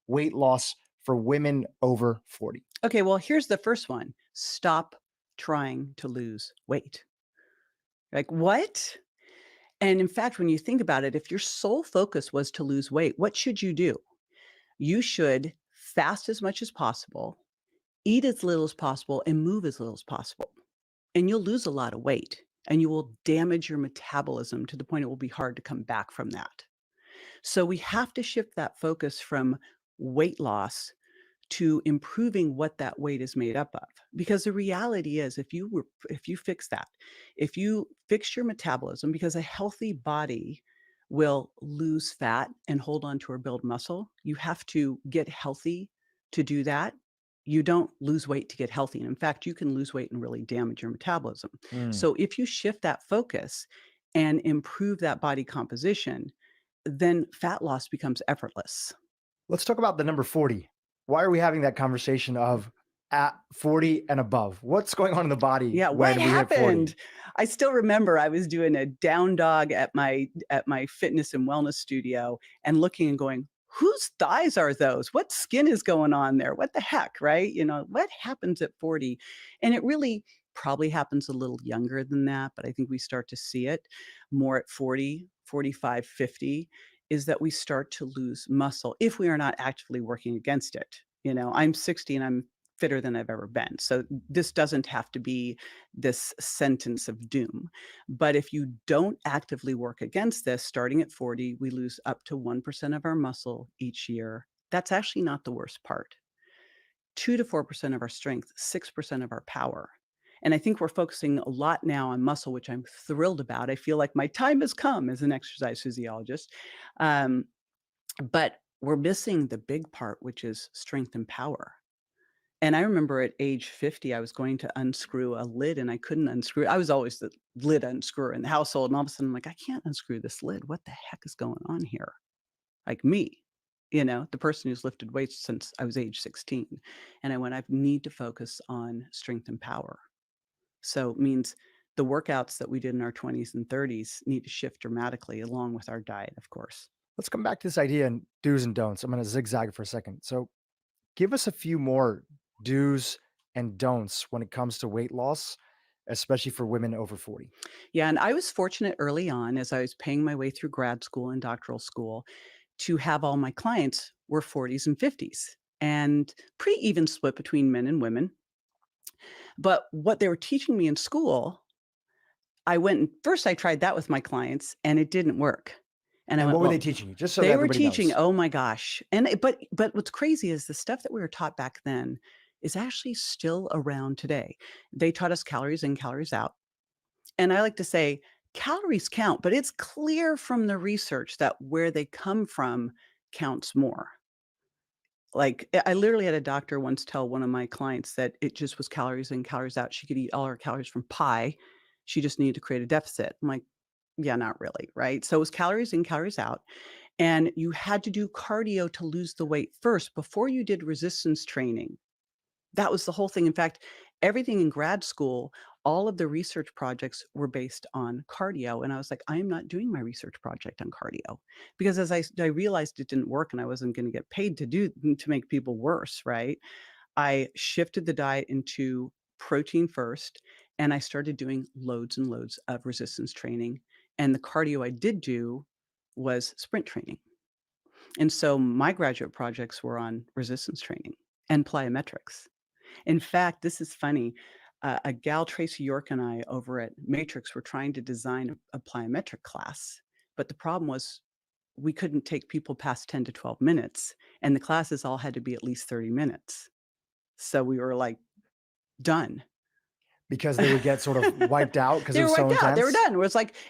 weight loss for women over 40? Okay, well, here's the first one. Stop trying to lose weight. Like, what? And in fact, when you think about it, if your sole focus was to lose weight, what should you do? You should fast as much as possible, eat as little as possible, and move as little as possible. And you'll lose a lot of weight and you will damage your metabolism to the point it will be hard to come back from that. So we have to shift that focus from weight loss to improving what that weight is made up of. Because the reality is if you fix that, if you fix your metabolism, because a healthy body will lose fat and hold on to or build muscle, you have to get healthy to do that. You don't lose weight to get healthy. And in fact, you can lose weight and really damage your metabolism. Mm. So if you shift that focus and improve that body composition, then fat loss becomes effortless. Let's talk about the number 40. Why are we having that conversation of at 40 and above? What's going on in the body Yeah, what when we hit 40? happened? I still remember I was doing a down dog at my fitness and wellness studio and looking and going, "Whose thighs are those? What skin is going on there? What the heck?" Right? What happens at 40? And it really probably happens a little younger than that, but I think we start to see it more at 40, 45, 50. Is that we start to lose muscle if we are not actively working against it. I'm 60 and I'm fitter than I've ever been. So this doesn't have to be this sentence of doom. But if you don't actively work against this, starting at 40, we lose up to 1% of our muscle each year. That's actually not the worst part. 2 to 4% of our strength, 6% of our power. And I think we're focusing a lot now on muscle, which I'm thrilled about. I feel like my time has come as an exercise physiologist. Um, but we're missing the big part, which is strength and power. And I remember at age 50, I was going to unscrew a lid and I couldn't unscrew it. I was always the lid unscrewer in the household. And all of a sudden, I'm like, I can't unscrew this lid. What the heck is going on here? Like me, the person who's lifted weights since I was age 16. And I went, I need to focus on strength and power. So it means the workouts that we did in our 20s and 30s need to shift dramatically along with our diet, of course. Let's come back to this idea and do's and don'ts. I'm going to zigzag for a second. So, give us a few more do's and don'ts when it comes to weight loss, especially for women over 40. Yeah. And I was fortunate early on as I was paying my way through grad school and doctoral school to have all my clients were 40s and 50s and pretty even split between men and women. But what they were teaching me in school, I went and first I tried that with my clients and it didn't work. And I And went, what were they well, teaching you? Just so that they were everybody teaching, knows. oh my gosh. But what's crazy is the stuff that we were taught back then is actually still around today. They taught us calories in, calories out. And I like to say calories count, but it's clear from the research that where they come from counts more. Like, I literally had a doctor once tell one of my clients that it just was calories in, calories out. She could eat all her calories from pie. She just needed to create a deficit. I'm like, yeah, not really, right? So it was calories in, calories out. And you had to do cardio to lose the weight first before you did resistance training. That was the whole thing. In fact, everything in grad school, all of the research projects were based on cardio, and I was like, "I am not doing my research project on cardio." Because as I realized it didn't work and I wasn't gonna get paid to make people worse, right? I shifted the diet into protein first, and I started doing loads and loads of resistance training, and the cardio I did do was sprint training. And so my graduate projects were on resistance training and plyometrics. In fact, this is funny. A gal, Tracy York, and I over at Matrix were trying to design a plyometric class, but the problem was we couldn't take people past 10 to 12 minutes, and the classes all had to be at least 30 minutes. So we were like, done. Because they would get sort of wiped out because it They were was so wiped out. They were intense. done.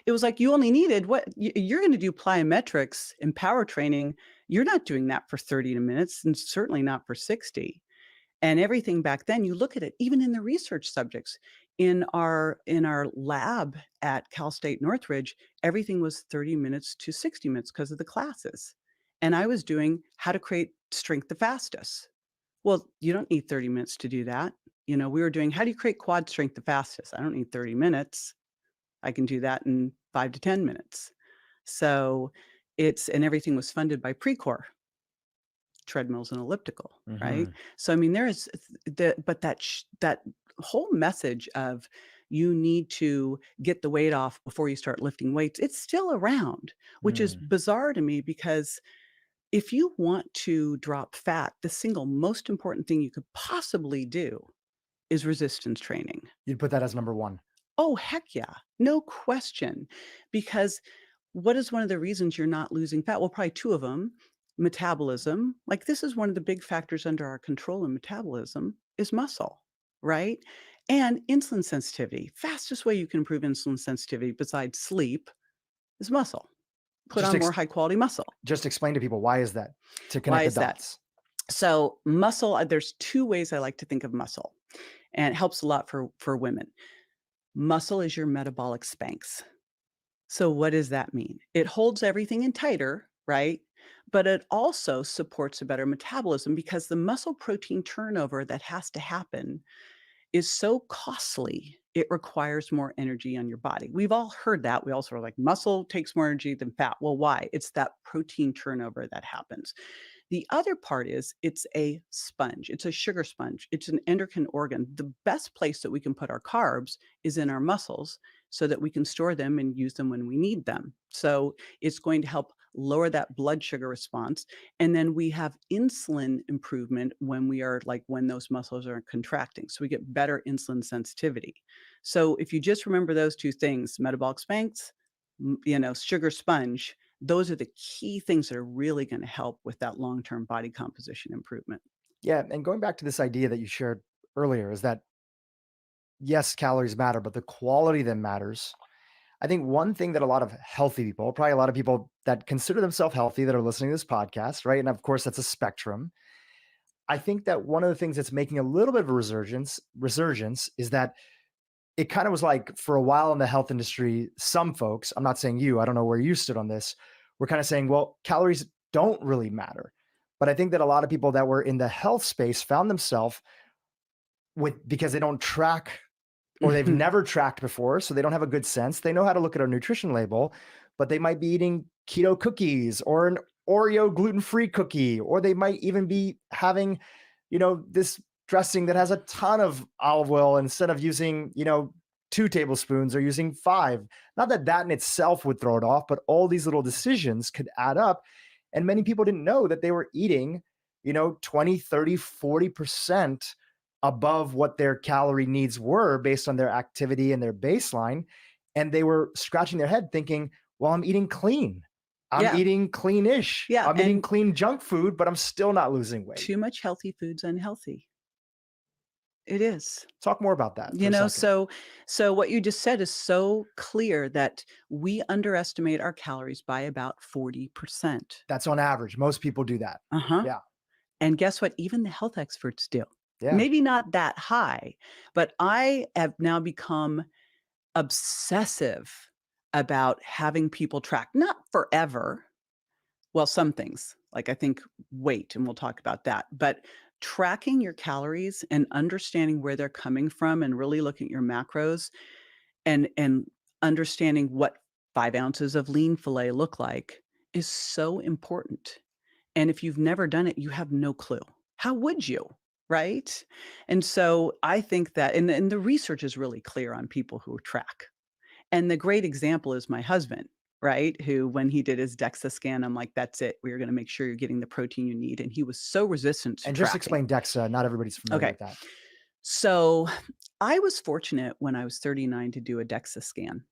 It was like you only needed what you're going to do plyometrics and power training. You're not doing that for 30 minutes, and certainly not for 60. And everything back then, you look at it, even in the research subjects, in our lab at Cal State Northridge, everything was 30 minutes to 60 minutes because of the classes. And I was doing how to create strength the fastest. Well, you don't need 30 minutes to do that. We were doing how do you create quad strength the fastest? I don't need 30 minutes. I can do that in 5 to 10 minutes. So, and everything was funded by Precor treadmills and elliptical, right? Hmm. So I mean, there is but that whole message of you need to get the weight off before you start lifting weights, it's still around, which is Mm. bizarre to me because if you want to drop fat, the single most important thing you could possibly do is resistance training. You'd put that as number one. Oh, heck yeah. No question. Because what is one of the reasons you're not losing fat? Well, probably 2 of them. Metabolism. Like, this is one of the big factors under our control in metabolism is muscle, right? And insulin sensitivity. Fastest way you can improve insulin sensitivity besides sleep is muscle. Put Just on ex- more high quality muscle. just explain to people, why is that, to Why connect the is that? dots. So, muscle, there's 2 ways I like to think of muscle, and it helps a lot for women. Muscle is your metabolic Spanx. So what does that mean? It holds everything in tighter, right? But it also supports a better metabolism because the muscle protein turnover that has to happen is so costly. It requires more energy on your body. We've all heard that. We also are like, muscle takes more energy than fat. Well, why? It's that protein turnover that happens. The other part is it's a sponge. It's a sugar sponge. It's an endocrine organ. The best place that we can put our carbs is in our muscles so that we can store them and use them when we need them. So it's going to help lower that blood sugar response. And then we have insulin improvement when we are like when those muscles are contracting. So we get better insulin sensitivity. So if you just remember those 2 things, metabolic Spanx, sugar sponge, those are the key things that are really gonna help with that long-term body composition improvement. Yeah, and going back to this idea that you shared earlier is that yes, calories matter, but the quality of them matters. I think one thing that a lot of healthy people, probably a lot of people that consider themselves healthy that are listening to this podcast, right? And of course, that's a spectrum. I think that one of the things that's making a little bit of a resurgence is that it kind of was like for a while in the health industry, some folks, I'm not saying you, I don't know where you stood on this, were kind of saying, well, calories don't really matter. But I think that a lot of people that were in the health space found themselves with, because they don't track, or they've Mhm. never tracked before, so they don't have a good sense. They know how to look at a nutrition label, but they might be eating keto cookies or an Oreo gluten-free cookie, or they might even be having, this dressing that has a ton of olive oil instead of using, 2 tablespoons or using 5. Not that that in itself would throw it off, but all these little decisions could add up. And many people didn't know that they were eating, 20, 30, 40% above what their calorie needs were based on their activity and their baseline. And they were scratching their head thinking, well, I'm eating clean. I'm Yeah, eating clean-ish. yeah, I'm eating and clean junk food, but I'm still not losing weight. too much healthy food's unhealthy. It is. Talk more about that for You a know, second. so what you just said is so clear that we underestimate our calories by about 40%. That's on average. Most people do that. Uh-huh. Yeah. And guess what? Even the health experts do. Yeah. Maybe not that high, but I have now become obsessive about having people track, not forever. Well, some things, like I think weight, and we'll talk about that, but tracking your calories and understanding where they're coming from and really looking at your macros and understanding what 5 ounces of lean filet look like is so important. And if you've never done it, you have no clue. How would you? Right? And so I think that and the research is really clear on people who track. And the great example is my husband, right? Who, when he did his DEXA scan, I'm like, that's it. We are going to make sure you're getting the protein you need. And he was so resistant to And just tracking. explain DEXA. Not everybody's familiar Okay. with that. So I was fortunate when I was 39 to do a DEXA scan.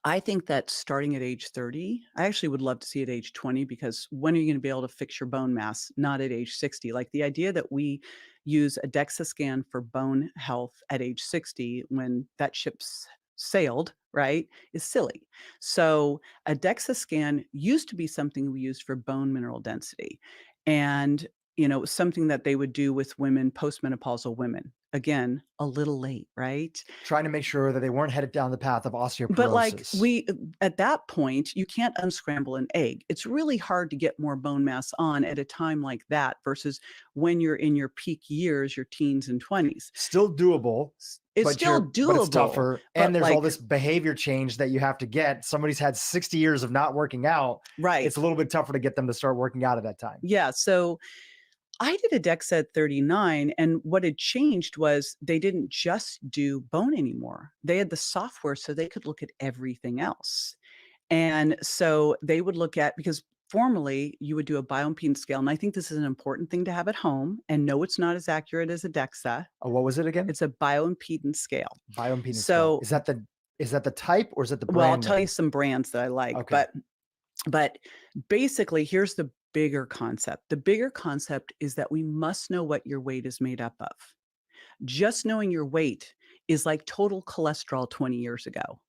I think that starting at age 30, I actually would love to see at age 20 because when are you going to be able to fix your bone mass? Not at age 60. Like the idea that we use a DEXA scan for bone health at age 60 when that ship's sailed, right, is silly. So a DEXA scan used to be something we used for bone mineral density. And it was something that they would do with women, postmenopausal women. again, a little late, right? Trying to make sure that they weren't headed down the path of But, like, osteoporosis. we at that point, you can't unscramble an egg. It's really hard to get more bone mass on at a time like that versus when you're in your peak years, your teens and 20s. Still doable, It's still but it's doable, tougher, and but, there's all like this behavior change that you have to get. Somebody's had 60 years of not working out. It's right. a little bit tougher to get them to start working out at that time. Yeah, so I did a DEXA at 39, and what had changed was they didn't just do bone anymore. They had the software so they could look at everything else. And so they would look at because formerly you would do a bioimpedance scale, and I think this is an important thing to have at home, and no, it's not as accurate as a DEXA. Oh, what was it again? It's a bioimpedance scale. Bioimpedance scale. So, Is that the type or is it the well, I'll brand tell you name? some brands that I like, Okay. but basically, here's the bigger concept. The bigger concept is that we must know what your weight is made up of. Just knowing your weight is like total cholesterol 20 years ago.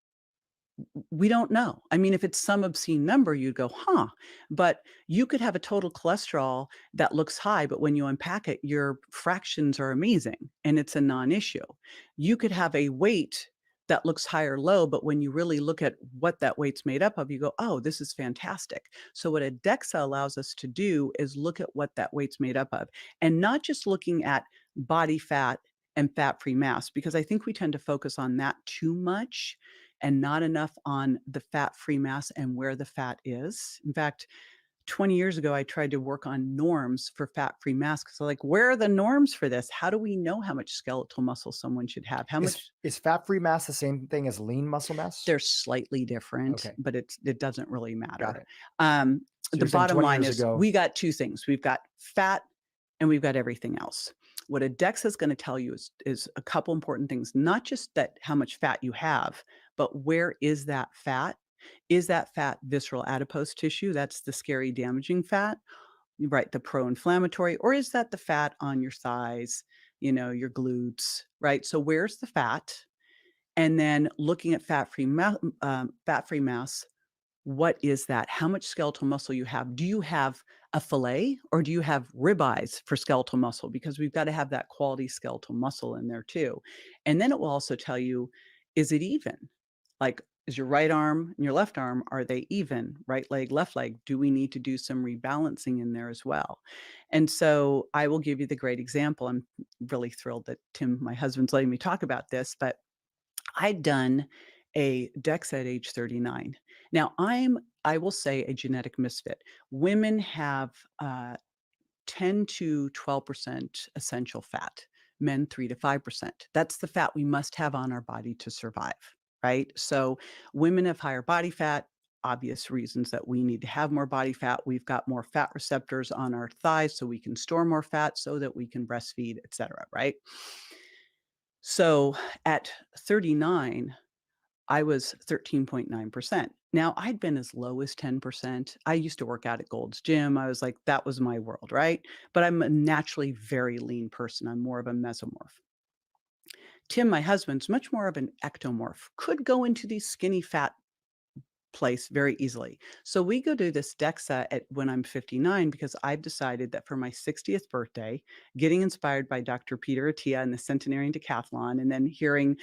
We don't know. I mean, if it's some obscene number, you'd go, huh? But you could have a total cholesterol that looks high, but when you unpack it, your fractions are amazing and it's a non issue. You could have a weight that looks high or low, but when you really look at what that weight's made up of, you go, oh, this is fantastic. So, what a DEXA allows us to do is look at what that weight's made up of and not just looking at body fat and fat free mass, because I think we tend to focus on that too much and not enough on the fat-free mass and where the fat is. In fact, 20 years ago, I tried to work on norms for fat-free mass because I'm like, where are the norms for this? How do we know how much skeletal muscle someone should have? How much Is fat-free mass the same thing as lean muscle mass? they're slightly different, Okay, but it doesn't really got matter. it. So The you're saying bottom 20 line years is ago. we got two things. We've got fat and we've got everything else. What a DEXA is going to tell you is a couple important things, not just that how much fat you have, but where is that fat? Is that fat visceral adipose tissue? That's the scary damaging fat, right? The pro-inflammatory, or is that the fat on your thighs, your glutes, right? So where's the fat? And then looking at fat-free mass, what is that? How much skeletal muscle you have? Do you have a fillet or do you have ribeyes for skeletal muscle? Because we've got to have that quality skeletal muscle in there too. And then it will also tell you, is it even? Like, is your right arm and your left arm, are they even? Right leg, left leg? Do we need to do some rebalancing in there as well? And so I will give you the great example. I'm really thrilled that Tim, my husband's letting me talk about this, but I'd done a DEXA at age 39. Now, I will say a genetic misfit. Women have 10 to 12% essential fat, men 3 to 5%. That's the fat we must have on our body to survive, right? So, women have higher body fat. Obvious reasons that we need to have more body fat. We've got more fat receptors on our thighs so we can store more fat so that we can breastfeed, et cetera, right? So at 39, I was 13.9%. Now, I'd been as low as 10%. I used to work out at Gold's Gym. I was like, that was my world, right? But I'm a naturally very lean person. I'm more of a mesomorph. Tim, my husband's much more of an ectomorph, could go into these skinny fat place very easily. So we go do this DEXA at when I'm 59 because I've decided that for my 60th birthday, getting inspired by Dr. Peter Attia and the Centenarian Decathlon, and then hearing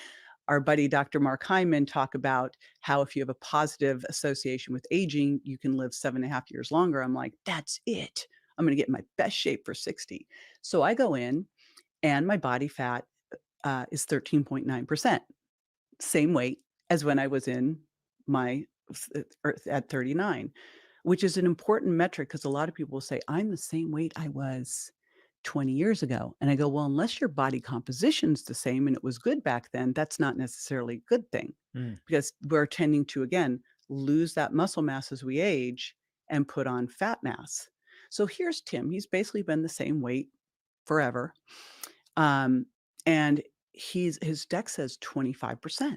our buddy Dr. Mark Hyman talk about how if you have a positive association with aging, you can live 7.5 years longer. I'm like, that's it. I'm going to get in my best shape for 60. So I go in and my body fat is 13.9%, same weight as when I was in my at 39, which is an important metric because a lot of people will say, I'm the same weight I was 20 years ago. And I go, well, unless your body composition's the same and it was good back then, that's not necessarily a good thing Mm. because we're tending to, again, lose that muscle mass as we age and put on fat mass. So here's Tim. He's basically been the same weight forever. Um, and his deck says 25%.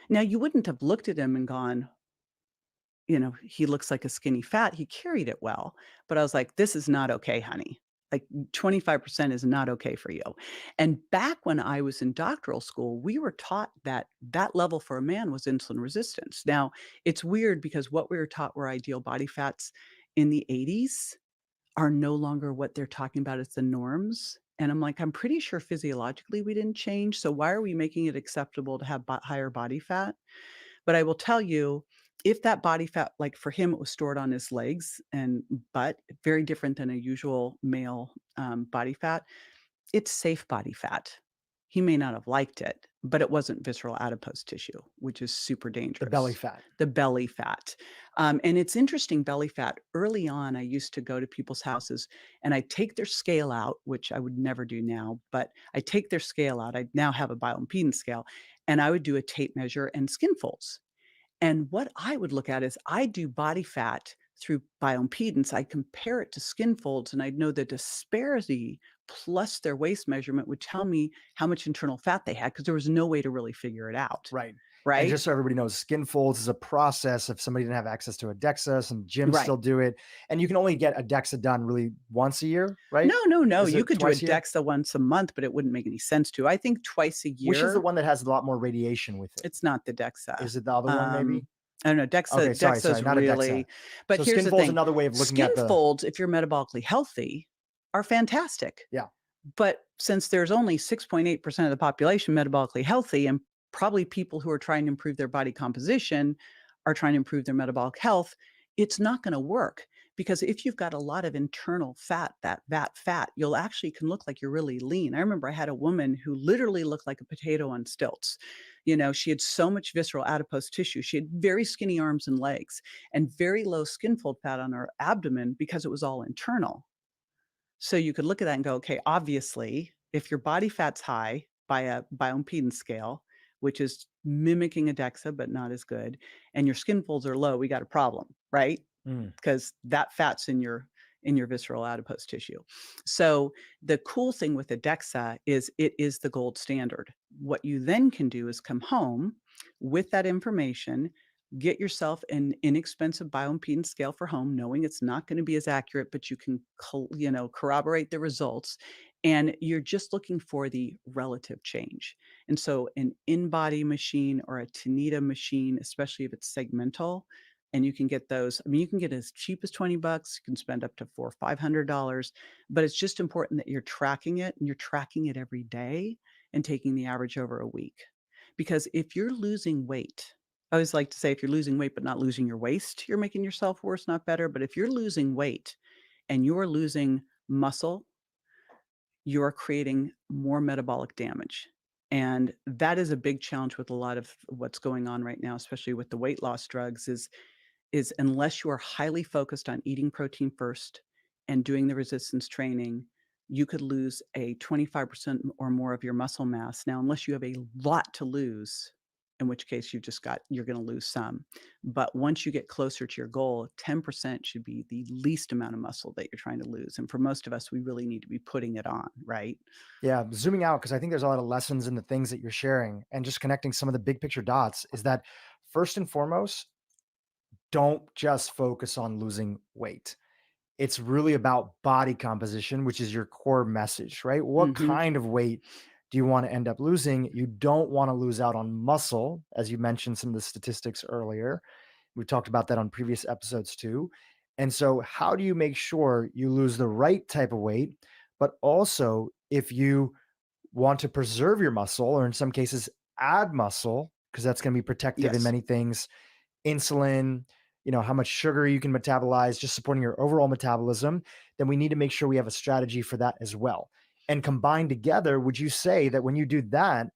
Now, you wouldn't have looked at him and gone, he looks like a skinny fat. He carried it well. But I was like, this is not okay, honey. Like 25% is not okay for you. And back when I was in doctoral school, we were taught that that level for a man was insulin resistance. Now, it's weird because what we were taught were ideal body fats in the 80s are no longer what they're talking about as the norms And I'm like, I'm pretty sure physiologically we didn't change. So why are we making it acceptable to have higher body fat? But I will tell you, if that body fat, like for him, it was stored on his legs and butt, very different than a usual male body fat. It's safe body fat. He may not have liked it, but it wasn't visceral adipose tissue, which is super The belly dangerous. fat. The belly fat. And it's interesting, belly fat. Early on, I used to go to people's houses and I take their scale out, which I would never do now, but I take their scale out. I now have a bioimpedance scale, and I would do a tape measure and skin folds. And what I would look at is I do body fat through bioimpedance. I compare it to skin folds, and I'd know the disparity plus their waist measurement would tell me how much internal fat they had because there was no way to really figure it out, Right. And right? just so everybody knows, skin folds is a process. If somebody didn't have access to a DEXA, some gyms Right. still do it. And you can only get a DEXA done really once a year, right? No, no, no. Is You it could do a twice a year? DEXA once a month, but it wouldn't make any sense to. I think twice a Which is the year. one that has a lot more radiation with it? It's not the DEXA. Is it the other one maybe? Um, I don't know. Okay, sorry, DEXA's not a DEXA. really, but So here's skin the fold is thing. another way of looking Skin at the folds, if you're metabolically healthy, are fantastic. yeah. But since there's only 6.8% of the population metabolically healthy, and probably people who are trying to improve their body composition are trying to improve their metabolic health, it's not going to work. Because if you've got a lot of internal fat, that fat, you'll actually can look like you're really lean. I remember I had a woman who literally looked like a potato on stilts. She had so much visceral adipose tissue. She had very skinny arms and legs and very low skin fold fat on her abdomen because it was all internal. So you could look at that and go, okay, obviously, if your body fat's high by a bioimpedance scale, which is mimicking a DEXA but not as good, and your skin folds are low, we got a problem, right? Mm. Because that fat's in your visceral adipose tissue. So the cool thing with the DEXA is it is the gold standard. What you then can do is come home with that information, get yourself an inexpensive bioimpedance scale for home, knowing it's not going to be as accurate, but you can corroborate the results. And you're just looking for the relative change. And so an in-body machine or a Tanita machine, especially if it's segmental, and you can get those. I mean, you can get as cheap as $20. You can spend up to $400 or $500, but it's just important that you're tracking it and you're tracking it every day and taking the average over a week. Because if you're losing weight, I always like to say if you're losing weight but not losing your waist, you're making yourself worse, not better. But if you're losing weight and you're losing muscle, you're creating more metabolic damage. And that is a big challenge with a lot of what's going on right now, especially with the weight loss drugs, is unless you are highly focused on eating protein first and doing the resistance training, you could lose a 25% or more of your muscle mass. Now, unless you have a lot to lose, in which case you're going to lose some. But once you get closer to your goal, 10% should be the least amount of muscle that you're trying to lose. And for most of us, we really need to be putting it on, right? Yeah, zooming out because I think there's a lot of lessons in the things that you're sharing and just connecting some of the big picture dots is that first and foremost, don't just focus on losing weight. It's really about body composition, which is your core message, right? What Mhm. kind of weight do you want to end up losing? You don't want to lose out on muscle, as you mentioned some of the statistics earlier. We talked about that on previous episodes too. And so, how do you make sure you lose the right type of weight? But also, if you want to preserve your muscle, or in some cases, add muscle, because that's going to be protective in Yes. many things, insulin, how much sugar you can metabolize, just supporting your overall metabolism, then we need to make sure we have a strategy for that as well. And combined together, would you say that when you do that,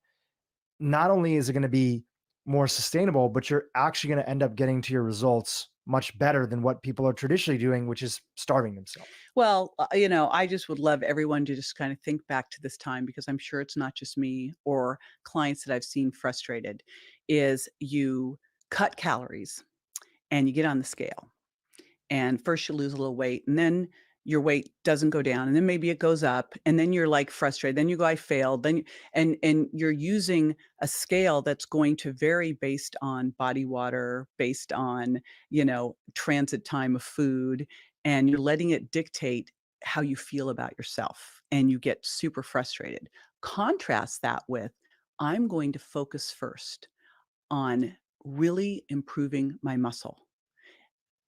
not only is it going to be more sustainable, but you're actually going to end up getting to your results much better than what people are traditionally doing, which is starving themselves? Well, I just would love everyone to just kind of think back to this time because I'm sure it's not just me or clients that I've seen frustrated, is you cut calories and you get on the scale. And first you lose a little weight and then your weight doesn't go down and then maybe it goes up and then you're like frustrated. Then you go, I failed. And you're using a scale that's going to vary based on body water, based on, transit time of food, and you're letting it dictate how you feel about yourself and you get super frustrated. Contrast that with I'm going to focus first on really improving my muscle,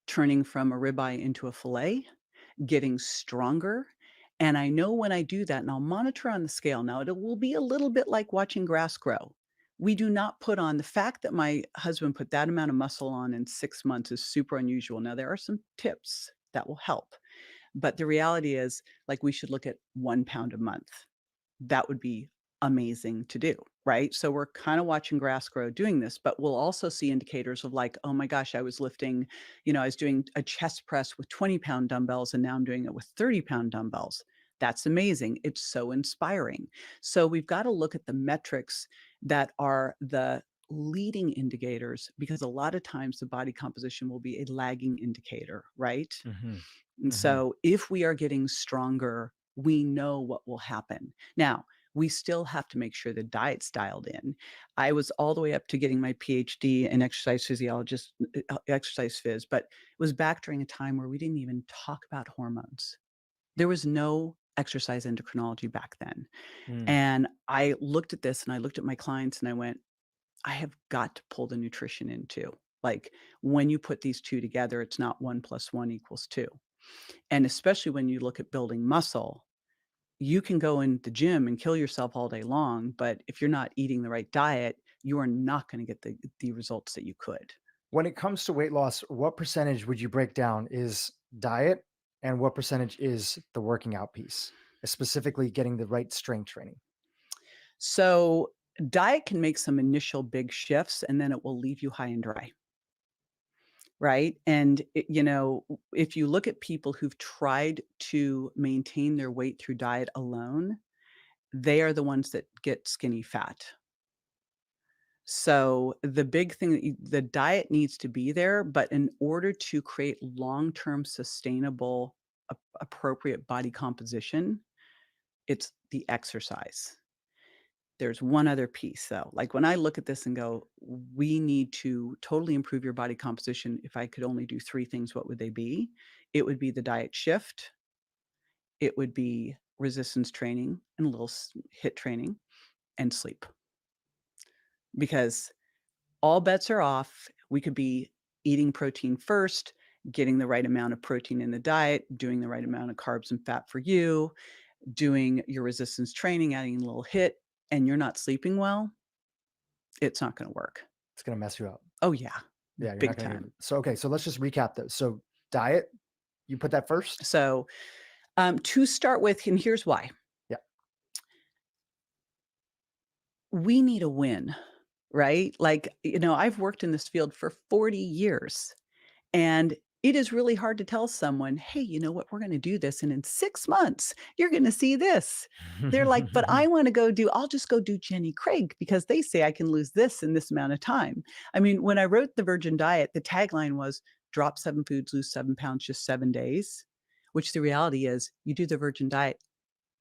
turning from a ribeye into a fillet, getting stronger, And I know when I do that, and I'll monitor on the scale. Now, it will be a little bit like watching grass grow. We do not put on the fact that my husband put that amount of muscle on in 6 months is super unusual. Now, there are some tips that will help. But the reality is, like, we should look at 1 pound a month. That would be amazing to do, right? So we're kind of watching grass grow doing this, but we'll also see indicators of like, oh my gosh, I was lifting, I was doing a chest press with 20-pound dumbbells and now I'm doing it with 30-pound dumbbells. That's amazing. It's so inspiring. So we've got to look at the metrics that are the leading indicators because a lot of times the body composition will be a lagging indicator, right? Hmm. And Hmm. so if we are getting stronger, we know what will happen. Now, we still have to make sure the diet's dialed in. I was all the way up to getting my PhD in exercise physiologist, exercise phys, but it was back during a time where we didn't even talk about hormones. There was no exercise endocrinology back then. Mm. And I looked at this and I looked at my clients and I went, I have got to pull the nutrition in too. Like when you put these two together, it's not 1 + 1 = 2. And especially when you look at building muscle, you can go in the gym and kill yourself all day long, but if you're not eating the right diet, you are not going to get the results that you could. When it comes to weight loss, what percentage would you break down is diet and what percentage is the working out piece, specifically getting the right strength training? So, diet can make some initial big shifts and then it will leave you high and dry, right? And if you look at people who've tried to maintain their weight through diet alone, they are the ones that get skinny fat. So the big thing that the diet needs to be there, but in order to create long-term sustainable, appropriate body composition, it's the exercise. There's one other piece though. Like when I look at this and go, we need to totally improve your body composition. If I could only do three things, what would they be? It would be the diet shift. It would be resistance training and a little hit training and sleep. Because all bets are off. We could be eating protein first, getting the right amount of protein in the diet, doing the right amount of carbs and fat for you, doing your resistance training, adding a little hit, and you're not sleeping well, it's not going to work. It's going to mess you up. Oh, yeah, Yeah, you're not big going to time. So, okay, so let's just recap those. So, diet, you put that first? So, to start with, and here's why Yeah. we need a win, right? Like, I've worked in this field for 40 years. And it is really hard to tell someone, "Hey, you know what? We're gonna do this, and in 6 months, you're gonna see this." They're like, "But I wanna I'll just go do Jenny Craig because they say I can lose this in this amount of time." I mean, when I wrote The Virgin Diet, the tagline was, "Drop 7 foods, lose 7 pounds, just 7 days," which the reality is you do the Virgin Diet,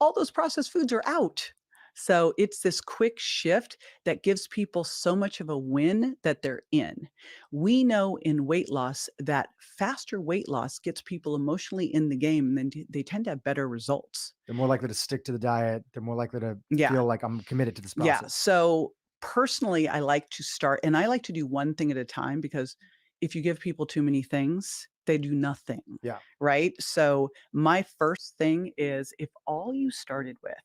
all those processed foods are out. So it's this quick shift that gives people so much of a win that they're in. We know in weight loss that faster weight loss gets people emotionally in the game and then they tend to have better results. They're more likely to stick to the diet. They're more likely to Yeah. feel like I'm committed to this Yeah. process. So personally, I like to start and I like to do one thing at a time because if you give people too many things, they do nothing. Yeah. Right. So my first thing is if all you started with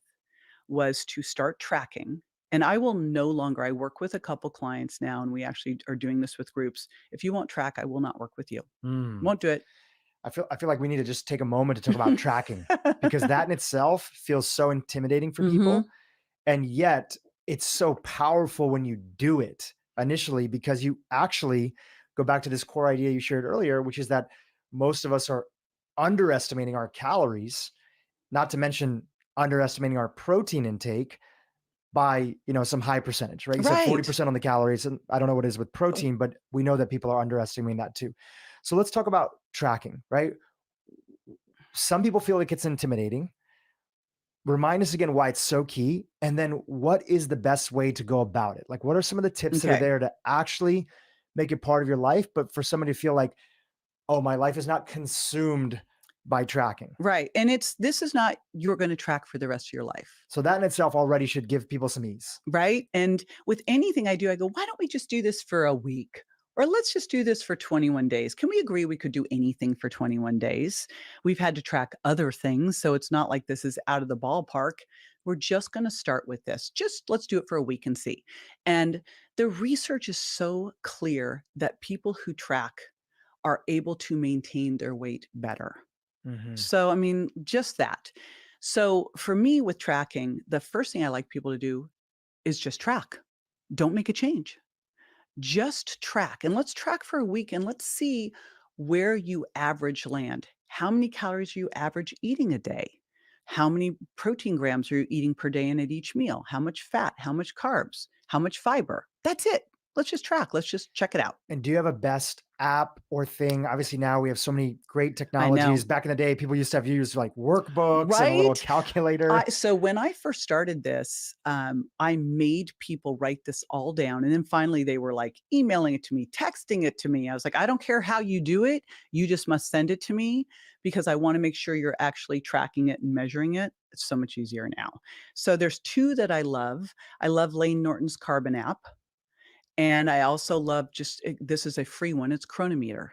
was to start tracking. And I will no longer I work with a couple clients now, and we actually are doing this with groups. If you won't track, I will not work with you. Mm. Won't do it. I feel like we need to just take a moment to talk about tracking because that in itself feels so intimidating for people. Mhm. And yet it's so powerful when you do it initially because you actually go back to this core idea you shared earlier, which is that most of us are underestimating our calories, not to mention underestimating our protein intake by, some high percentage, right? You said Right. 40% on the calories, and I don't know what it is with protein, but we know that people are underestimating that too. So let's talk about tracking, right? Some people feel like it's intimidating. Remind us again why it's so key, and then what is the best way to go about it? Like, what are some of the tips that are Okay. there to actually make it part of your life, but for somebody to feel like, "Oh, my life is not consumed by tracking." Right. And this is not you're gonna track for the rest of your life. So that in itself already should give people some ease. Right? And with anything I do, I go, "Why don't we just do this for a week Or let's just do this for 21 days. Can we agree we could do anything for 21 days? We've had to track other things, so it's not like this is out of the ballpark. We're just going to start with this. Just let's do it for a week and see. And the research is so clear that people who track are able to maintain their weight better. Hmm. So, I mean, just that. So, for me with tracking, the first thing I like people to do is just track. Don't make a change. Just track, and let's track for a week and let's see where you average land. How many calories are you average eating a day? How many protein grams are you eating per day and at each meal? How much fat? How much carbs? How much fiber? That's it. Let's just track. Let's just check it out. And do you have a best app or thing? Obviously, now we have so many great I technologies. know. Back in the day, people used to have used like workbooks and a little Right? calculator. So when I first started this, I made people write this all down, and then finally they were like emailing it to me, texting it to me. I was like, I don't care how you do it, you just must send it to me because I want to make sure you're actually tracking it and measuring it. It's so much easier now. So there's two that I love. I love Lane Norton's Carbon app, and I also love this is a free one. It's Chronometer.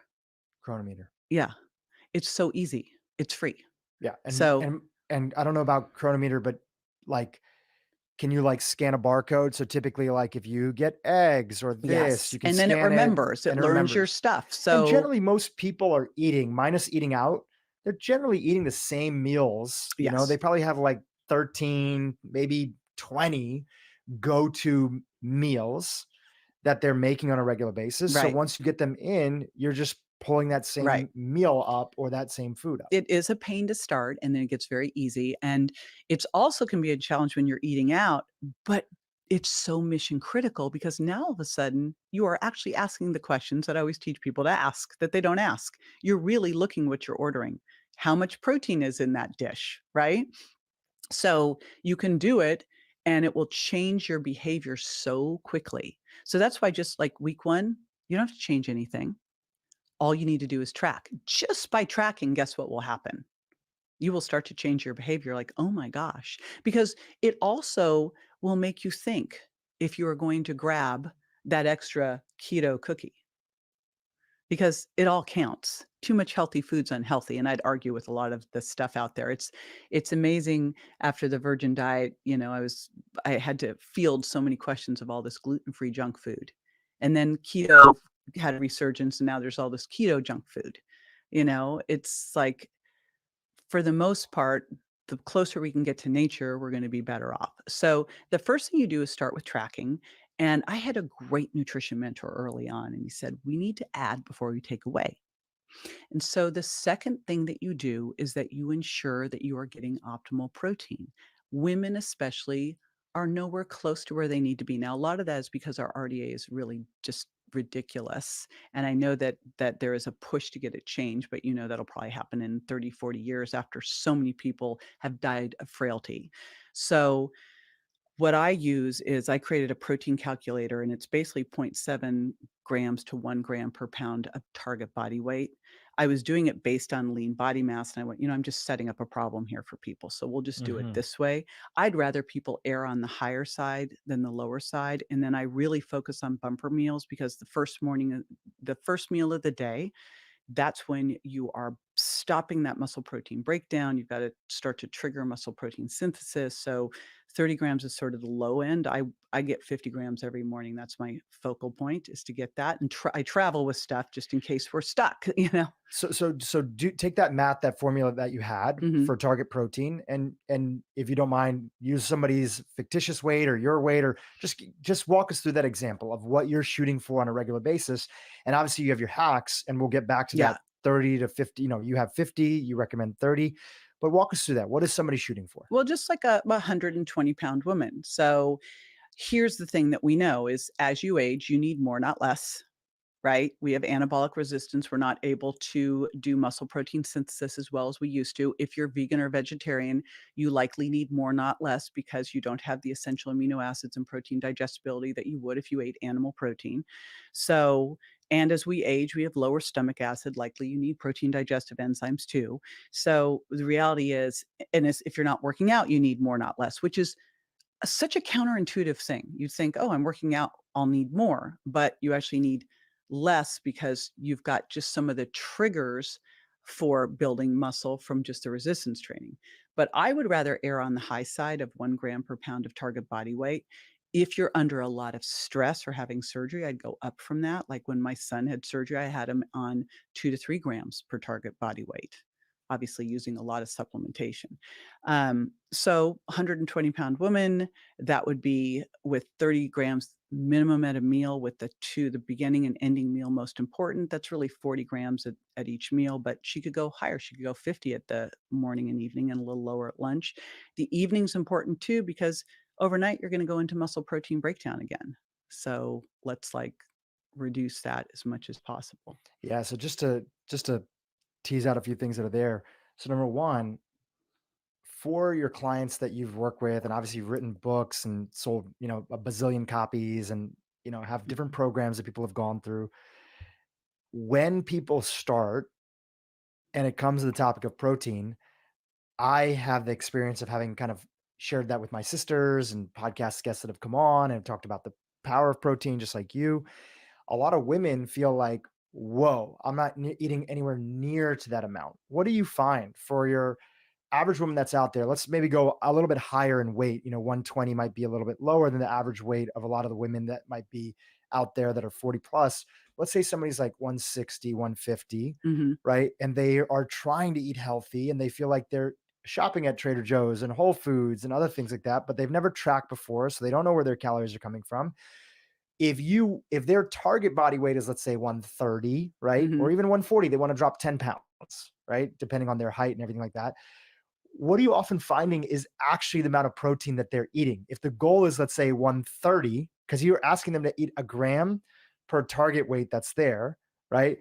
Chronometer. Yeah, it's so easy. It's free. Yeah, So and I don't know about Chronometer, but like, can you like scan a barcode? So typically, like if you get eggs or this, yes, you can and then it scan it remembers, it and it learns your remembers. stuff, And so generally, most people are eating, minus eating out, they're generally eating the same meals. You know, they yes, probably have like 13, maybe 20 go-to meals that they're making on a regular basis. So right, once you get them in, you're just pulling that right. same meal up or that same food up. It is a pain to start, and then it gets very easy, and it's also can be a challenge when you're eating out, but it's so mission critical because now all of a sudden, you are actually asking the questions that I always teach people to ask that they don't ask. You're really looking what you're ordering. How much protein is in that dish, right? So you can do it and it will change your behavior so quickly. So that's why just like week 1, you don't have to change anything. All you need to do is track. Just by tracking, guess what will happen? You will start to change your behavior like, "Oh my gosh." Because it also will make you think if you are going to grab that extra keto cookie because it all counts. Too much healthy food's unhealthy, and I'd argue with a lot of the stuff out there. It's amazing after the virgin diet, I had to field so many questions of all this gluten-free junk food. And then keto had a resurgence, and now there's all this keto junk food. It's like for the most part, the closer we can get to nature, we're going to be better off. So the first thing you do is start with tracking. And I had a great nutrition mentor early on, and he said, we need to add before we take away. And so the second thing that you do is that you ensure that you are getting optimal protein. Women, especially, are nowhere close to where they need to be. Now, a lot of that is because our RDA is really just ridiculous. And I know that there is a push to get it changed, but that'll probably happen in 30, 40 years after so many people have died of frailty. So what I use is I created a protein calculator, and it's basically zero point 0.7 grams to 1 gram per pound of target body weight. I was doing it based on lean body mass, and I went, I'm just setting up a problem here for people, so we'll just do it Mhm. this way. I'd rather people err on the higher side than the lower side, and then I really focus on bumper meals because the first meal of the day, that's when you are stopping that muscle protein breakdown. You've got to start to trigger muscle protein synthesis. So 30 grams is sort of the low end. I get 50 grams every morning. That's my focal point is to get that. And I travel with stuff just in case we're stuck, So do take that math, that formula that you had Mhm. for target protein, and if you don't mind, use somebody's fictitious weight or your weight, or just walk us through that example of what you're shooting for on a regular basis. And obviously, you have your hacks, and we'll get back to Yeah. that 30 to 50. You have 50, you recommend 30, but walk us through that. What is somebody shooting for? Well, just like a 120-pound woman. So here's the thing that we know is as you age, you need more, not less. Right? We have anabolic resistance. We're not able to do muscle protein synthesis as well as we used to. If you're vegan or vegetarian, you likely need more, not less, because you don't have the essential amino acids and protein digestibility that you would if you ate animal protein. So, and as we age, we have lower stomach acid. Likely you need protein digestive enzymes too. So the reality is, if you're not working out, you need more, not less, which is such a counterintuitive thing. You think, oh, I'm working out, I'll need more, but you actually need less because you've got just some of the triggers for building muscle from just the resistance training. But I would rather err on the high side of 1 gram per pound of target body weight. If you're under a lot of stress or having surgery, I'd go up from that. Like when my son had surgery, I had him on 2 to 3 grams per target body weight, obviously using a lot of supplementation. So 120-pound woman, that would be with 30 grams minimum at a meal, with the beginning and ending meal most important. That's really 40 grams at each meal, but she could go higher. She could go 50 at the morning and evening and a little lower at lunch. The evening's important too, because overnight you're going to go into muscle protein breakdown again. So let's like reduce that as much as possible. Yeah. So just to tease out a few things that are there. So number one, for your clients that you've worked with, and obviously you've written books and sold, a bazillion copies, and have different Mhm. programs that people have gone through. When people start and it comes to the topic of protein, I have the experience of having kind of shared that with my sisters and podcast guests that have come on and talked about the power of protein, just like you. A lot of women feel like, whoa, I'm not eating anywhere near to that amount. What do you find for your average woman that's out there? Let's maybe go a little bit higher in weight. 120 might be a little bit lower than the average weight of a lot of the women that might be out there that are 40 plus. Let's say somebody's like 160, 150, Mhm. right? And they are trying to eat healthy and they feel like they're shopping at Trader Joe's and Whole Foods and other things like that, but they've never tracked before. So they don't know where their calories are coming from. If their target body weight is, let's say, 130, right? Or Mhm. even 140, they want to drop 10 pounds, right? Depending on their height and everything like that. What are you often finding is actually the amount of protein that they're eating? If the goal is, let's say, 130, because you're asking them to eat a gram per target weight that's there, right?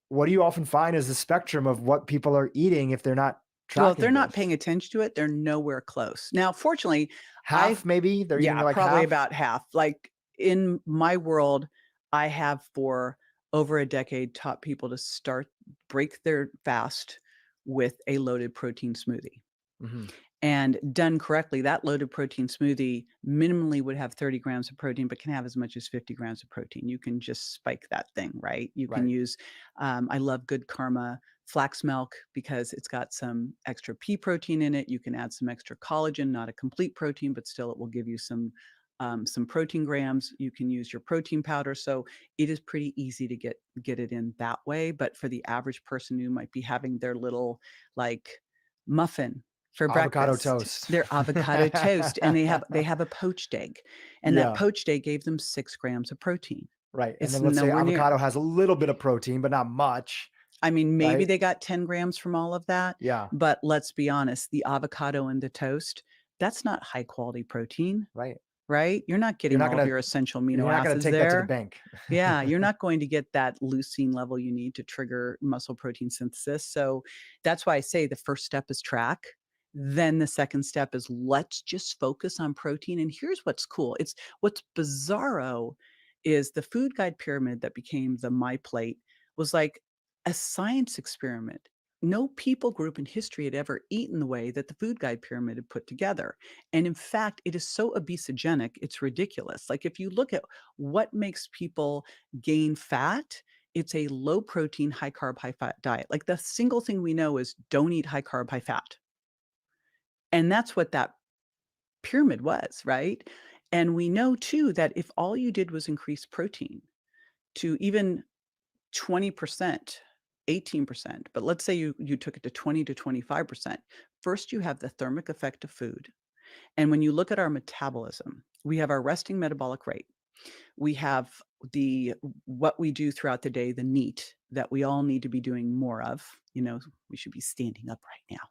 What do you often find is the spectrum of what people are eating if they're not Well, if they're tracking not this? paying attention to it, they're nowhere close. Now, fortunately, I Half, maybe? They're eating yeah, like probably half? about half. Like in my world, I have for over a decade taught people to break their fast with a loaded protein smoothie. Mhm. And done correctly, that loaded protein smoothie minimally would have 30 grams of protein, but can have as much as 50 grams of protein. You can just spike that thing, right? You can Right. use, I love Good Karma flax milk because it's got some extra pea protein in it. You can add some extra collagen, not a complete protein, but still it will give you some protein grams. You can use your protein powder. So it is pretty easy to get it in that way. But for the average person who might be having their little like muffin for Avocado breakfast, toast. their avocado toast, and they have a poached egg, and that Yeah, poached egg gave them 6 grams of protein. right, and It's then let's say nowhere near. avocado has a little bit of protein, but not much, I mean, maybe right? they got 10 grams from all of that, Yeah, but let's be honest, the avocado and the toast, that's not high quality protein, right. right? You're not You're getting not all of gonna your essential amino you're not gonna acids take that to the there. bank. Yeah, you're not going to get that leucine level you need to trigger muscle protein synthesis. So that's why I say the first step is track. Then the second step is let's just focus on protein. And here's what's cool. It's what's bizarro is the food guide pyramid that became the My Plate was like a science experiment. No people group in history had ever eaten the way that the food guide pyramid had put together. And in fact, it is so obesogenic, it's ridiculous. Like if you look at what makes people gain fat? It's a low protein, high carb, high fat diet. Like the single thing we know is don't eat high carb, high fat. And that's what that pyramid was, right? And we know too that if all you did was increase protein to even 20%, 18%, but let's say you took it to 20 to 25%. First, you have the thermic effect of food. And when you look at our metabolism, we have our resting metabolic rate. We have the what we do throughout the day, the NEAT that we all need to be doing more of. We should be standing up right now.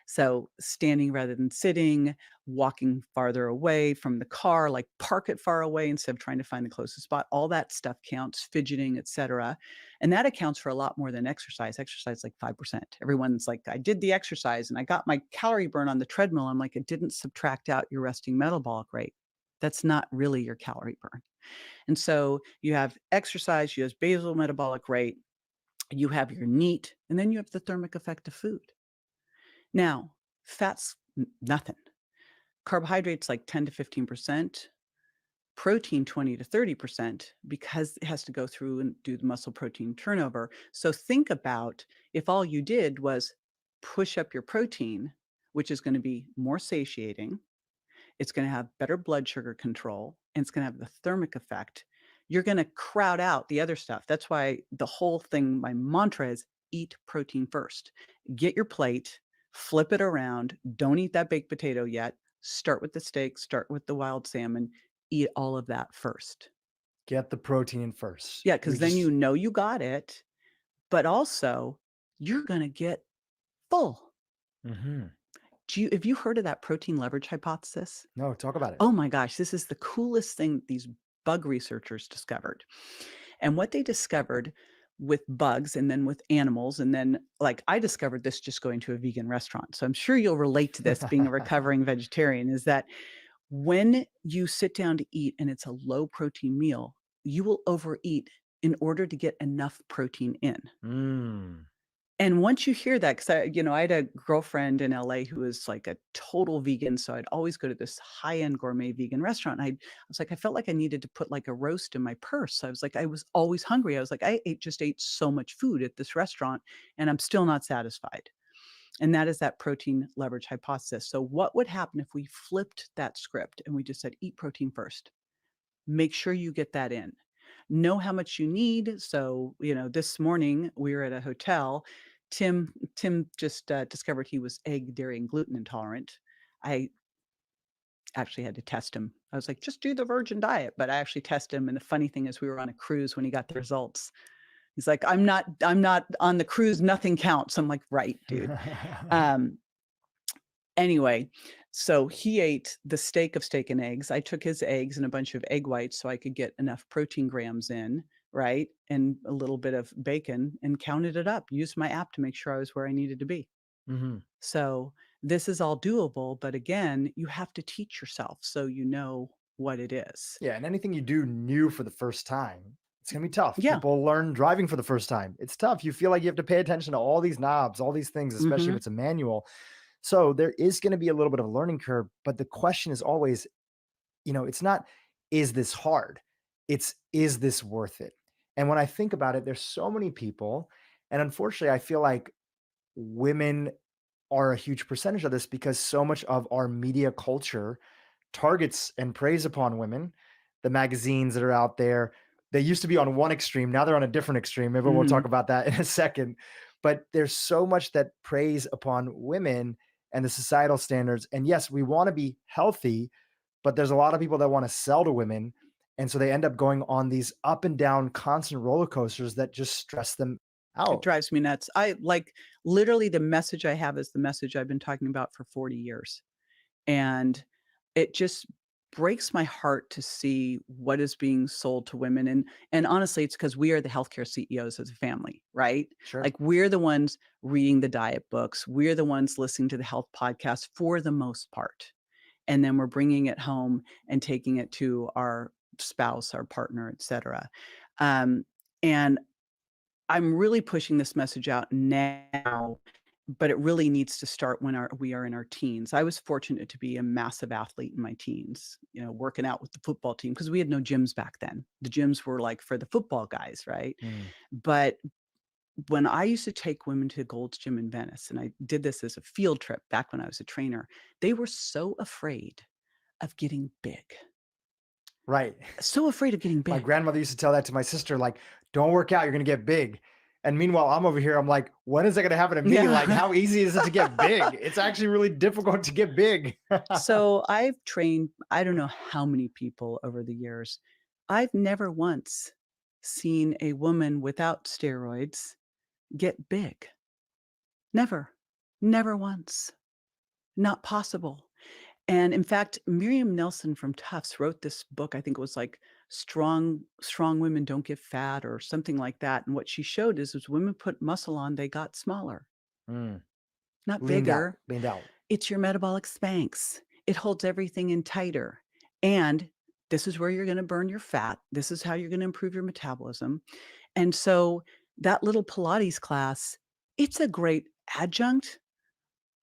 So standing rather than sitting, walking farther away from the car, like park it far away instead of trying to find the closest spot. All that stuff counts, fidgeting, etc. And that accounts for a lot more than exercise. Exercise like 5%. Everyone's like, I did the exercise and I got my calorie burn on the treadmill. I'm like, it didn't subtract out your resting metabolic rate. That's not really your calorie burn. And so you have exercise, you have basal metabolic rate, you have your NEAT, and then you have the thermic effect of food. Now, fat's nothing. Carbohydrates like 10 to 15%. protein 20 to 30% because it has to go through and do the muscle protein turnover. So think about if all you did was push up your protein, which is going to be more satiating, it's going to have better blood sugar control, and it's going to have the thermic effect. You're going to crowd out the other stuff. That's why the whole thing, my mantra is eat protein first. Get your plate, flip it around. Don't eat that baked potato yet. Start with the steak, start with the wild salmon, eat all of that first. Get the protein in first. Yeah, We because then just you know you got it, but also you're going to get full. Mhm. Have you heard of that protein leverage hypothesis? No, talk about it. Oh my gosh, this is the coolest thing that these bug researchers discovered. And what they discovered with bugs and then with animals, and then like I discovered this just going to a vegan restaurant. So I'm sure you'll relate to this being a recovering vegetarian is that when you sit down to eat and it's a low protein meal, you will overeat in order to get enough protein in. Mm. And once you hear that, because I had a girlfriend in LA who was like a total vegan, so I'd always go to this high-end gourmet vegan restaurant, and I was like, I felt like I needed to put like a roast in my purse. So I was like, I was always hungry. I was like, just ate so much food at this restaurant, and I'm still not satisfied. And that is that protein leverage hypothesis. So what would happen if we flipped that script and we just said, eat protein first? Make sure you get that in. Know how much you need. So, this morning we were at a hotel. Tim just discovered he was egg, dairy, and gluten intolerant. I actually had to test him. I was like, just do the virgin diet. But I actually tested him. And the funny thing is we were on a cruise when he got the results. He's like, I'm not on the cruise, nothing counts. I'm like, right, dude. Um, Anyway, so he ate the steak and eggs. I took his eggs and a bunch of egg whites so I could get enough protein grams in, right? And a little bit of bacon and counted it up. Used my app to make sure I was where I needed to be. Mhm. So this is all doable, but again, you have to teach yourself so you know what it is. Yeah, and anything you do new for the first time, it's gonna be tough. Yeah. People learn driving for the first time. It's tough. You feel like you have to pay attention to all these knobs, all these things, especially if Hmm. it's a manual. So there is gonna be a little bit of a learning curve, but the question is always, it's not, is this hard? It's, is this worth it? And when I think about it, there's so many people, and unfortunately, I feel like women are a huge percentage of this because so much of our media culture targets and preys upon women. The magazines that are out there, they used to be on one extreme, now they're on a different extreme. Maybe we'll Hmm. talk about that in a second. But there's so much that preys upon women and the societal standards. And yes, we want to be healthy, but there's a lot of people that want to sell to women. And so they end up going on these up and down constant roller coasters that just stress them It out. drives me nuts. I like literally the message I have is the message I've been talking about for 40 years. And it just breaks my heart to see what is being sold to women, and honestly, it's because we are the healthcare CEOs as a family, right? Sure. Like, we're the ones reading the diet books, we're the ones listening to the health podcasts for the most part, and then we're bringing it home and taking it to our spouse, our partner, etcetera. And I'm really pushing this message out now, but it really needs to start when we are in our teens. I was fortunate to be a massive athlete in my teens, working out with the football team because we had no gyms back then. The gyms were like for the football guys, right? Mm. But when I used to take women to Gold's Gym in Venice, and I did this as a field trip back when I was a trainer, they were so afraid of getting big. Right. So afraid of getting My big. grandmother used to tell that to my sister, like, "Don't work out, you're gonna get big." And meanwhile, I'm over here, I'm like, "When is that gonna happen to me? Like, Yeah. how easy is it to get big?" It's actually really difficult to get big. So I've trained I don't know how many people over the years. I've never once seen a woman without steroids get big. Never. Never once. Not possible. And in fact, Miriam Nelson from Tufts wrote this book. I think it was like Strong Women Don't Get Fat or something like that. And what she showed is as women put muscle on, they got smaller, Mm, not bigger. leaned out. It's your metabolic Spanx. It holds everything in tighter. And this is where you're going to burn your fat. This is how you're going to improve your metabolism. And so that little Pilates class, it's a great adjunct,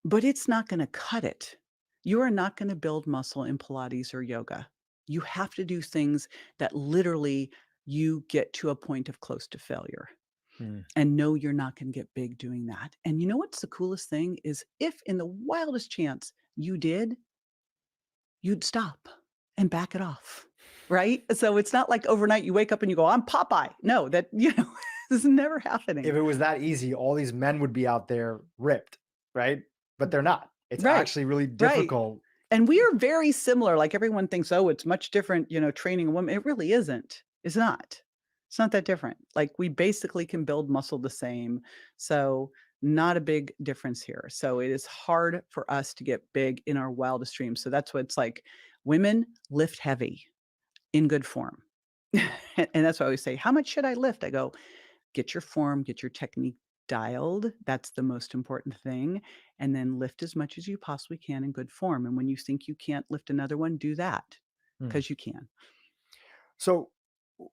but it's not going to cut it. You are not going to build muscle in Pilates or yoga. You have to do things that literally you get to a point of close to failure Mm. and know you're not going to get big doing that. And you know what's the coolest thing is if in the wildest chance you did, you'd stop and back it off. Right? So it's not like overnight you wake up and you go, I'm Popeye. No, that, this is never If happening. it was that easy, all these men would be out there ripped, right? But they're not. It's Right. actually really Right. difficult. And we are very similar. Like everyone thinks, oh, it's much different, training a woman. It really isn't. It's not. It's not that different. Like we basically can build muscle the same. So not a big difference here. So it is hard for us to get big in our wildest dreams. So that's what it's like. Women lift heavy in good form. And that's why I always say, how much should I lift? I go, get your form, get your technique dialed. That's the most important thing. And then lift as much as you possibly can in good form. And when you think you can't lift another one, do that Hmm. because you can. So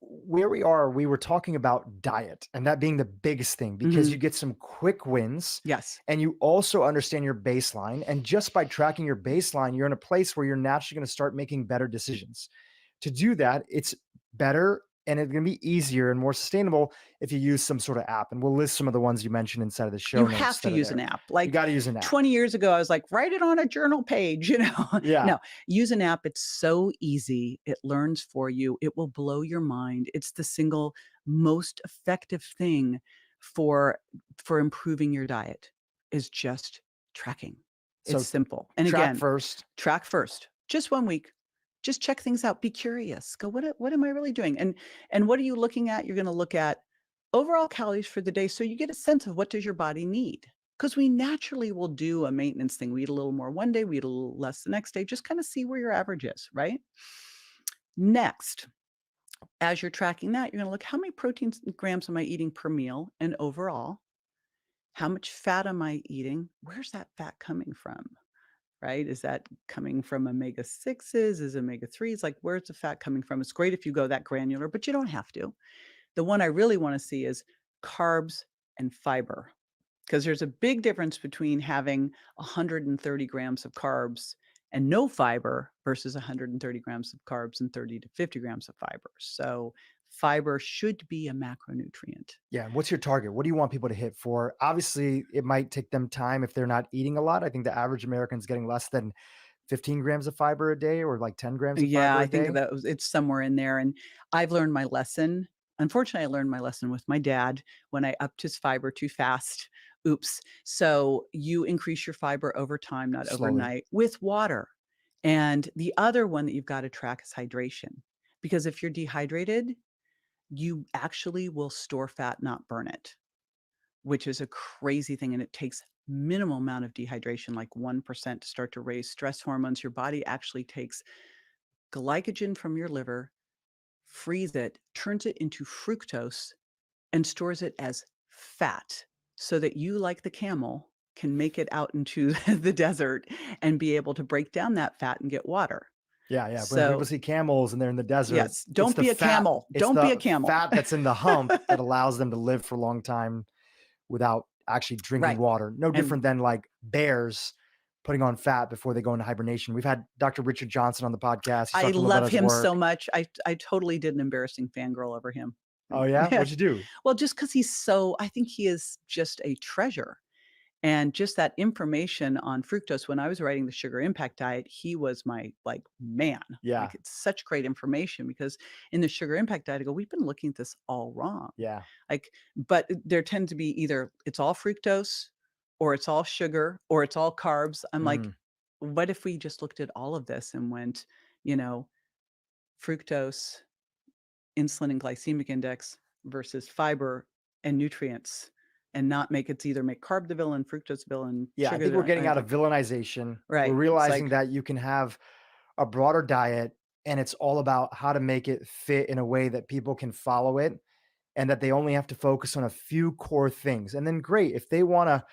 where we are, we were talking about diet and that being the biggest thing because Mhm. you get some quick wins Yes. and you also understand your baseline. And just by tracking your baseline, you're in a place where you're naturally going to start making better decisions. To do that, it's better and it's going to be easier and more sustainable if you use some sort of app. And we'll list some of the ones you mentioned inside of the show You notes have to that are use an there. app. You Like got to use an app. 20 years ago, I was like, write it on a journal page, Yeah. No, use an app. It's so easy. It learns for you. It will blow your mind. It's the single most effective thing for for improving your diet is just tracking. It's So simple. And track again, first. track first. Just 1 week. Just check things out. Be curious. Go, what am I really doing? And what are you looking at? You're going to look at overall calories for the day so you get a sense of what does your body need. Because we naturally will do a maintenance thing. We eat a little more one day, we eat a little less the next day, just kind of see where your average is, right? Next, as you're tracking that, you're going to look how many proteins grams am I eating per meal and overall, how much fat am I eating? Where's that fat coming from? Right? Is that coming from omega 6s? Is omega 3s? Like, where's the fat coming from? It's great if you go that granular, but you don't have to. The one I really want to see is carbs and fiber, because there's a big difference between having 130 grams of carbs and no fiber versus 130 grams of carbs and 30 to 50 grams of fiber. So fiber should be a macronutrient. Yeah. What's your target? What do you want people to hit for? Obviously, it might take them time if they're not eating a lot. I think the average American is getting less than 15 grams of fiber a day or like 10 grams of Yeah, fiber I a think day. that it's somewhere in there, and I've learned my lesson. Unfortunately, I learned my lesson with my dad when I upped his fiber too fast. Oops. So you increase your fiber over time, not Slowly. overnight, with water. And the other one that you've got to track is hydration. Because if you're dehydrated, you actually will store fat, not burn it, which is a crazy thing. And it takes minimal amount of dehydration, like 1% to start to raise stress hormones. Your body actually takes glycogen from your liver, frees it, turns it into fructose, and stores it as fat so that you, like the camel, can make it out into the desert and be able to break down that fat and get water. Yeah, yeah. When people So, see camels and they're in the desert, yes, it's don't the be a fat, camel. it's Don't be a the camel. fat that's in the hump that allows them to live for a long time without actually drinking Right. water. No And different than like bears putting on fat before they go into hibernation. We've had Dr. Richard Johnson on the podcast. He's I talked a little about love his him so work. much. I totally did an embarrassing fangirl over him. Oh yeah? Yeah. What'd you do? Well, just because he's so I think he is just a treasure. And just that information on fructose, when I was writing the Sugar Impact Diet, he was my, like, man. Yeah, Like, it's such great information because in the Sugar Impact Diet, I go, "We've been looking at this all wrong." yeah. Like, but there tend to be either it's all fructose or it's all sugar or it's all carbs. I'm like, Mhm. what if we just looked at all of this and went, you know, fructose, insulin and glycemic index versus fiber and nutrients and not make it's either make carb the villain, fructose the villain, Yeah, I sugar think the we're villain. getting out of villainization. We're Right. It's realizing like, that you can have a broader diet and it's all about how to make it fit in a way that people can follow it and that they only have to focus on a few core things. And then great, if they want to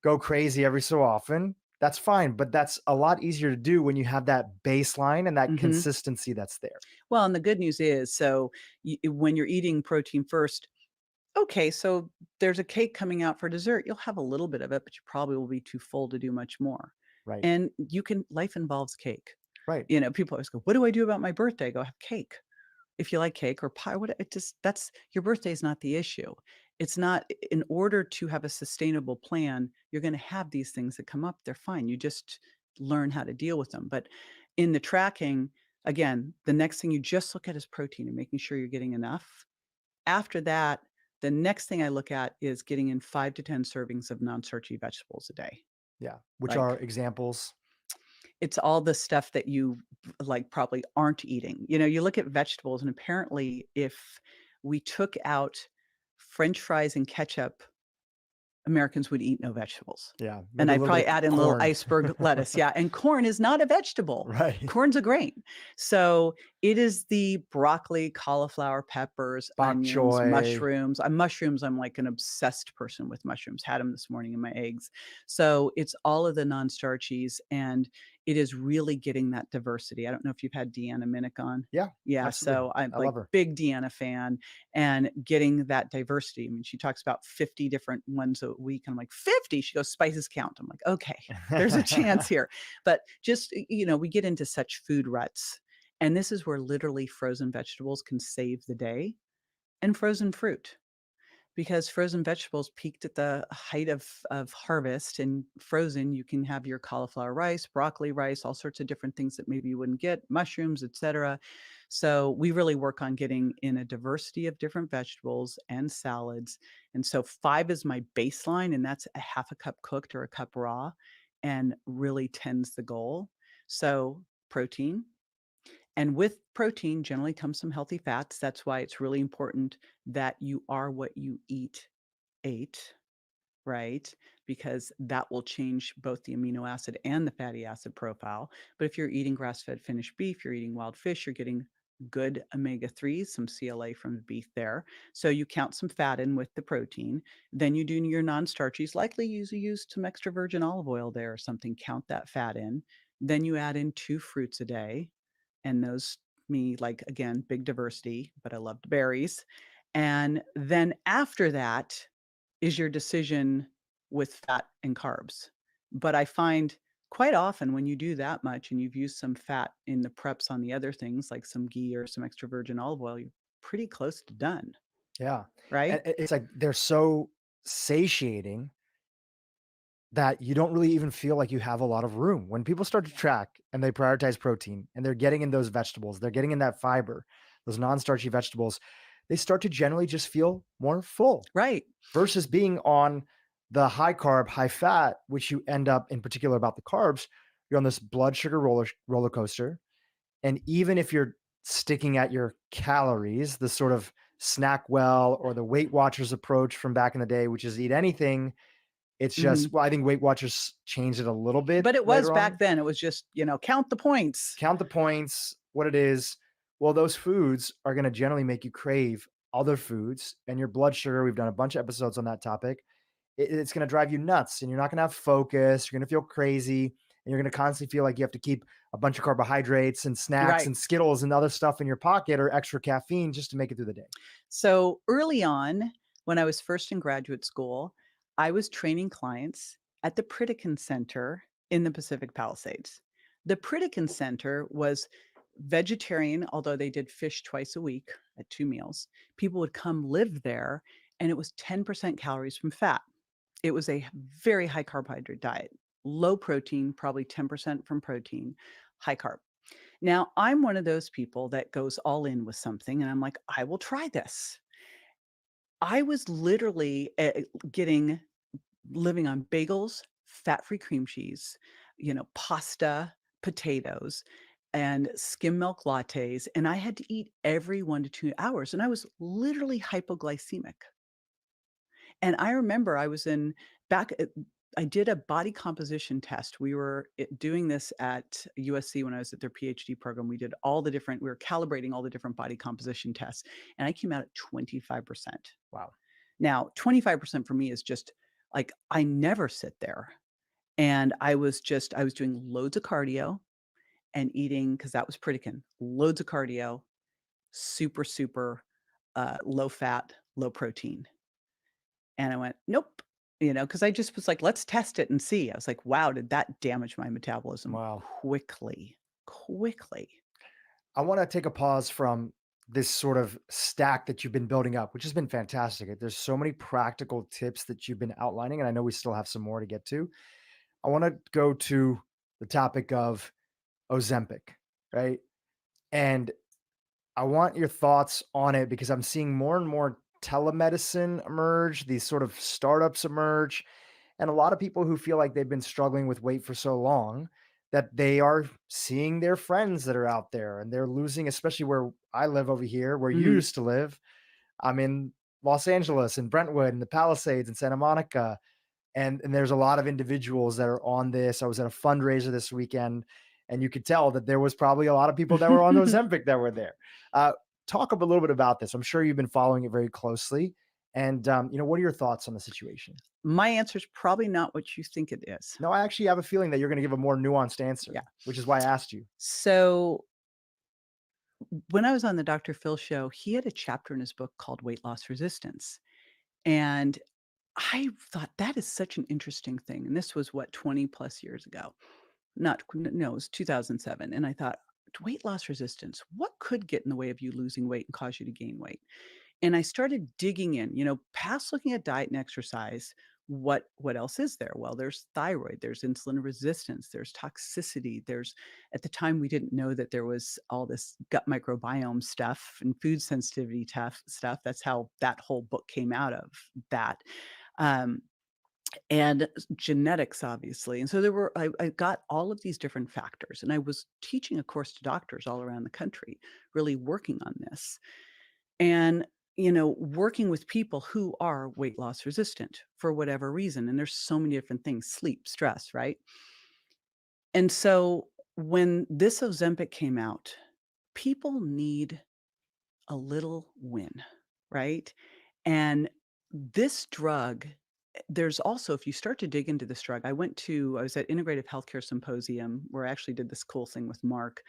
go crazy every so often, that's fine, but that's a lot easier to do when you have that baseline and that mhm. consistency that's there. Well, and the good news is, so when you're eating protein first, okay, so there's a cake coming out for dessert. You'll have a little bit of it, but you probably will be too full to do much more. Right. And you can, life involves cake. Right. People always go, "What do I do about my birthday?" I go, "Have cake." If you like cake or pie, what it just that's your birthday is not the issue. It's not in order to have a sustainable plan, you're gonna have these things that come up, they're fine. You just learn how to deal with them. But in the tracking, again, the next thing you just look at is protein and making sure you're getting enough. After that, the next thing I look at is getting in 5 to 10 servings of non-starchy vegetables a day. Yeah. Which Like, are examples. it's all the stuff that you, like, probably aren't eating. You look at vegetables, and apparently, if we took out french fries and ketchup, Americans would eat no vegetables. Yeah. And Maybe a I'd little bit probably of add in a little corn. iceberg lettuce, yeah, and corn is not a vegetable. Right. Corn's a grain. So, it is the broccoli, cauliflower, peppers, Bok onions, choy. mushrooms. Mushrooms, I'm like an obsessed person with mushrooms, had them this morning in my eggs. So, it's all of the non-starchies, and it is really getting that diversity. I don't know if you've had Deanna Minnick on. Yeah. Yeah, Absolutely. so I'm I like love her. big Deanna fan and getting that diversity. I mean, she talks about 50 different ones a week. And I'm like, 50? She goes, spices count. I'm like, okay, there's a chance here. But just, we get into such food ruts. And this is where literally frozen vegetables can save the day and frozen fruit because frozen vegetables peaked at the height of harvest, and frozen you can have your cauliflower rice, broccoli rice, all sorts of different things that maybe you wouldn't get, mushrooms, etc. So we really work on getting in a diversity of different vegetables and salads. And so 5 is my baseline, and that's a half a cup cooked or a cup raw, and really tends the goal. So protein, and with protein generally comes some healthy fats. That's why it's really important that you are what you ate, right? Because that will change both the amino acid and the fatty acid profile. But if you're eating grass-fed finished beef, you're eating wild fish, you're getting good omega-3s, some CLA from the beef there. So you count some fat in with the protein. Then you do your non-starchies, likely use some extra virgin olive oil there or something, count that fat in. Then you add in 2 fruits a day, and those me like again big diversity, but I loved berries. And then after that is your decision with fat and carbs. But I find quite often when you do that much and you've used some fat in the preps on the other things like some ghee or some extra virgin olive oil, you're pretty close to done, Yeah. And right? it's like they're so satiating that you don't really even feel like you have a lot of room. When people start to track and they prioritize protein and they're getting in those vegetables, they're getting in that fiber, those non-starchy vegetables, they start to generally just feel more full Right. versus being on the high carb, high fat, which you end up in particular about the carbs, you're on this blood sugar roller coaster. And even if you're sticking at your calories, the sort of snack well or the Weight Watchers approach from back in the day, which is eat anything, it's just Mhm. well, I think Weight Watchers changed it a little bit But it was later back on. then. It was just, count the points. Count the points, what it is. Well, those foods are gonna generally make you crave other foods, and your blood sugar, we've done a bunch of episodes on that topic. It's gonna drive you nuts, and you're not gonna have focus, you're gonna feel crazy, and you're gonna constantly feel like you have to keep a bunch of carbohydrates and snacks Right. and Skittles and other stuff in your pocket or extra caffeine just to make it through the day. So early on, when I was first in graduate school, I was training clients at the Pritikin Center in the Pacific Palisades. The Pritikin Center was vegetarian, although they did fish twice a week at 2 meals. People would come live there, and it was 10% calories from fat. It was a very high carbohydrate diet, low protein, probably 10% from protein, high carb. Now, I'm one of those people that goes all in with something, and I'm like, I will try this. I was literally getting living on bagels, fat-free cream cheese, pasta, potatoes, and skim milk lattes, and I had to eat every 1 to 2 hours, and I was literally hypoglycemic. And I remember I was in back at I did a body composition test. We were doing this at USC when I was at their PhD program. We were calibrating all the different body composition tests, and I came out at 25%. Wow. Now, 25% for me is just like I never sit there. And I was doing loads of cardio and eating because that was Pritikin, loads of cardio, super, super low fat, low protein. And I went, "Nope," because I just was like, "Let's test it and see." I was like, "Wow, did that damage my metabolism Wow. quickly, quickly. I want to take a pause from this sort of stack that you've been building up, which has been fantastic. There's so many practical tips that you've been outlining, and I know we still have some more to get to. I want to go to the topic of Ozempic, right? And I want your thoughts on it because I'm seeing more and more telemedicine emerge, these sort of startups emerge, and a lot of people who feel like they've been struggling with weight for so long that they are seeing their friends that are out there and they're losing, especially where I live over here, where you Mhm. used to live. I'm in Los Angeles and Brentwood and the Palisades and Santa Monica. And there's a lot of individuals that are on this. I was at a fundraiser this weekend, and you could tell that there was probably a lot of people that were on Ozempic that were there. Uh, Talk a little bit about this. I'm sure you've been following it very closely. And what are your thoughts on the situation? My answer is probably not what you think it is. No, I actually have a feeling that you're going to give a more nuanced Yeah. answer, which is why I asked you. So when I was on the Dr. Phil show, he had a chapter in his book called Weight Loss Resistance. And I thought that is such an interesting thing. And this was what, 20 plus years ago? Not, no, it was 2007. And I thought, weight loss resistance, what could get in the way of you losing weight and cause you to gain weight? And I started digging in, past looking at diet and exercise, what else is there? Well, there's thyroid, there's insulin resistance, there's toxicity, there's at the time we didn't know that there was all this gut microbiome stuff and food sensitivity stuff. That's how that whole book came out of that. Um, and genetics, obviously. And so I got all of these different factors, and I was teaching a course to doctors all around the country, really working on this. And, working with people who are weight loss resistant for whatever reason. And there's so many different things, sleep, stress, right? And so when this Ozempic came out, people need a little win, right? And this drug, there's also, if you start to dig into this drug, I was at Integrative Healthcare Symposium where I actually did this cool thing with Mark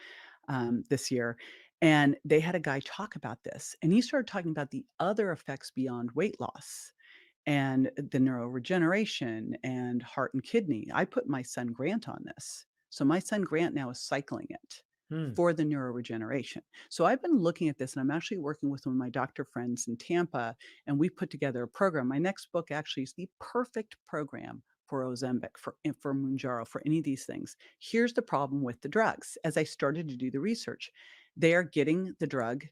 this year. And they had a guy talk about this, and he started talking about the other effects beyond weight loss and the neuroregeneration and heart and kidney. I put my son Grant on this. So my son Grant now is cycling it Hmm. for the neuroregeneration. So I've been looking at this, and I'm actually working with one of my doctor friends in Tampa, and we put together a program. My next book actually is the perfect program for Ozempic, for Mounjaro, for any of these things. Here's the problem with the drugs. As I started to do the research, they are getting the drug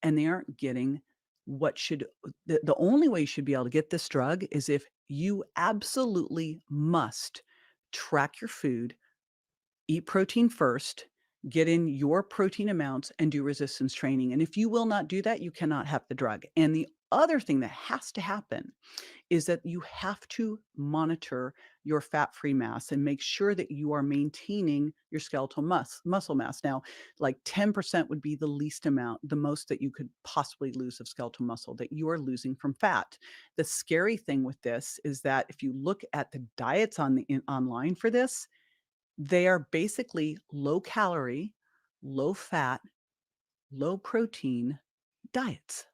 and they aren't getting what should the only way you should be able to get this drug is if you absolutely must track your food, eat protein first, get in your protein amounts, and do resistance training. And if you will not do that, you cannot have the drug. And the other thing that has to happen is that you have to monitor your fat-free mass and make sure that you are maintaining your skeletal muscle mass. Now, like 10% would be the least amount, the most that you could possibly lose of skeletal muscle that you are losing from fat. The scary thing with this is that if you look at the diets online for this, they are basically low calorie, low fat, low protein diets.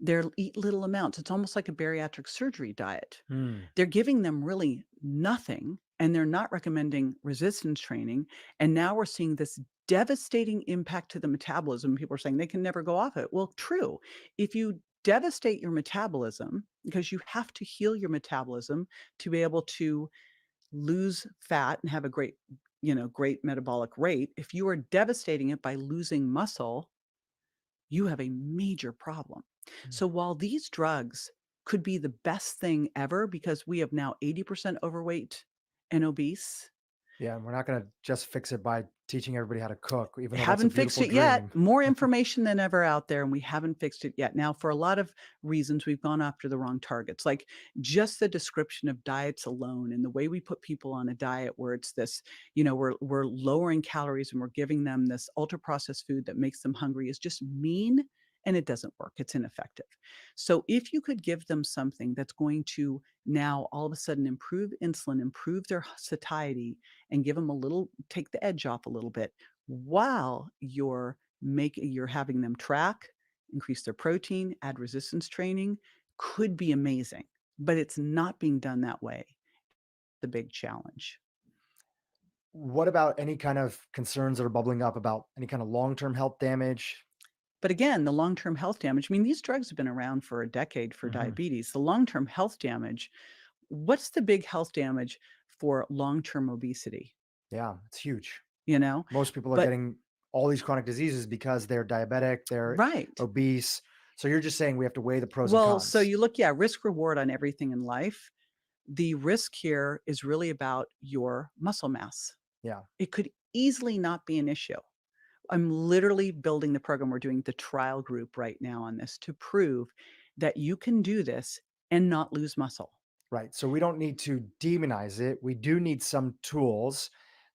They're eat little amounts. It's almost like a bariatric surgery diet. Hmm. They're giving them really nothing, and they're not recommending resistance training. And now we're seeing this devastating impact to the metabolism. People are saying they can never go off it. Well, true. If you devastate your metabolism, because you have to heal your metabolism to be able to lose fat and have a great metabolic rate. If you are devastating it by losing muscle, you have a major problem. So while these drugs could be the best thing ever because we have now 80% overweight and obese, Yeah, and we're not going to just fix it by teaching everybody how to cook, even though that's a haven't fixed beautiful it yet. dream. More information than ever out there, and we haven't fixed it yet. Now, for a lot of reasons, we've gone after the wrong targets. Like just the description of diets alone and the way we put people on a diet where it's this, we're lowering calories and we're giving them this ultra processed food that makes them hungry is just mean and it doesn't work. It's ineffective. So if you could give them something that's going to now all of a sudden improve insulin, improve their satiety, and give them take the edge off a little bit while you're having them track, increase their protein, add resistance training could be amazing, but it's not being done that way. The big challenge. What about any kind of concerns that are bubbling up about any kind of long-term health damage? But again, the long-term health damage, I mean, these drugs have been around for a decade for Mhm. diabetes. The long-term health damage, what's the big health damage for long-term obesity, Yeah, it's huge. you know? Most people are But getting all these chronic diseases because they're diabetic, they're right. obese. So you're just saying we have to weigh the pros and Well, so cons. you look, yeah, risk reward on everything in life. The risk here is really about your muscle mass. Yeah. It could easily not be an issue. I'm literally building the program. We're doing the trial group right now on this to prove that you can do this and not lose muscle. Right. So we don't need to demonize it. We do need some tools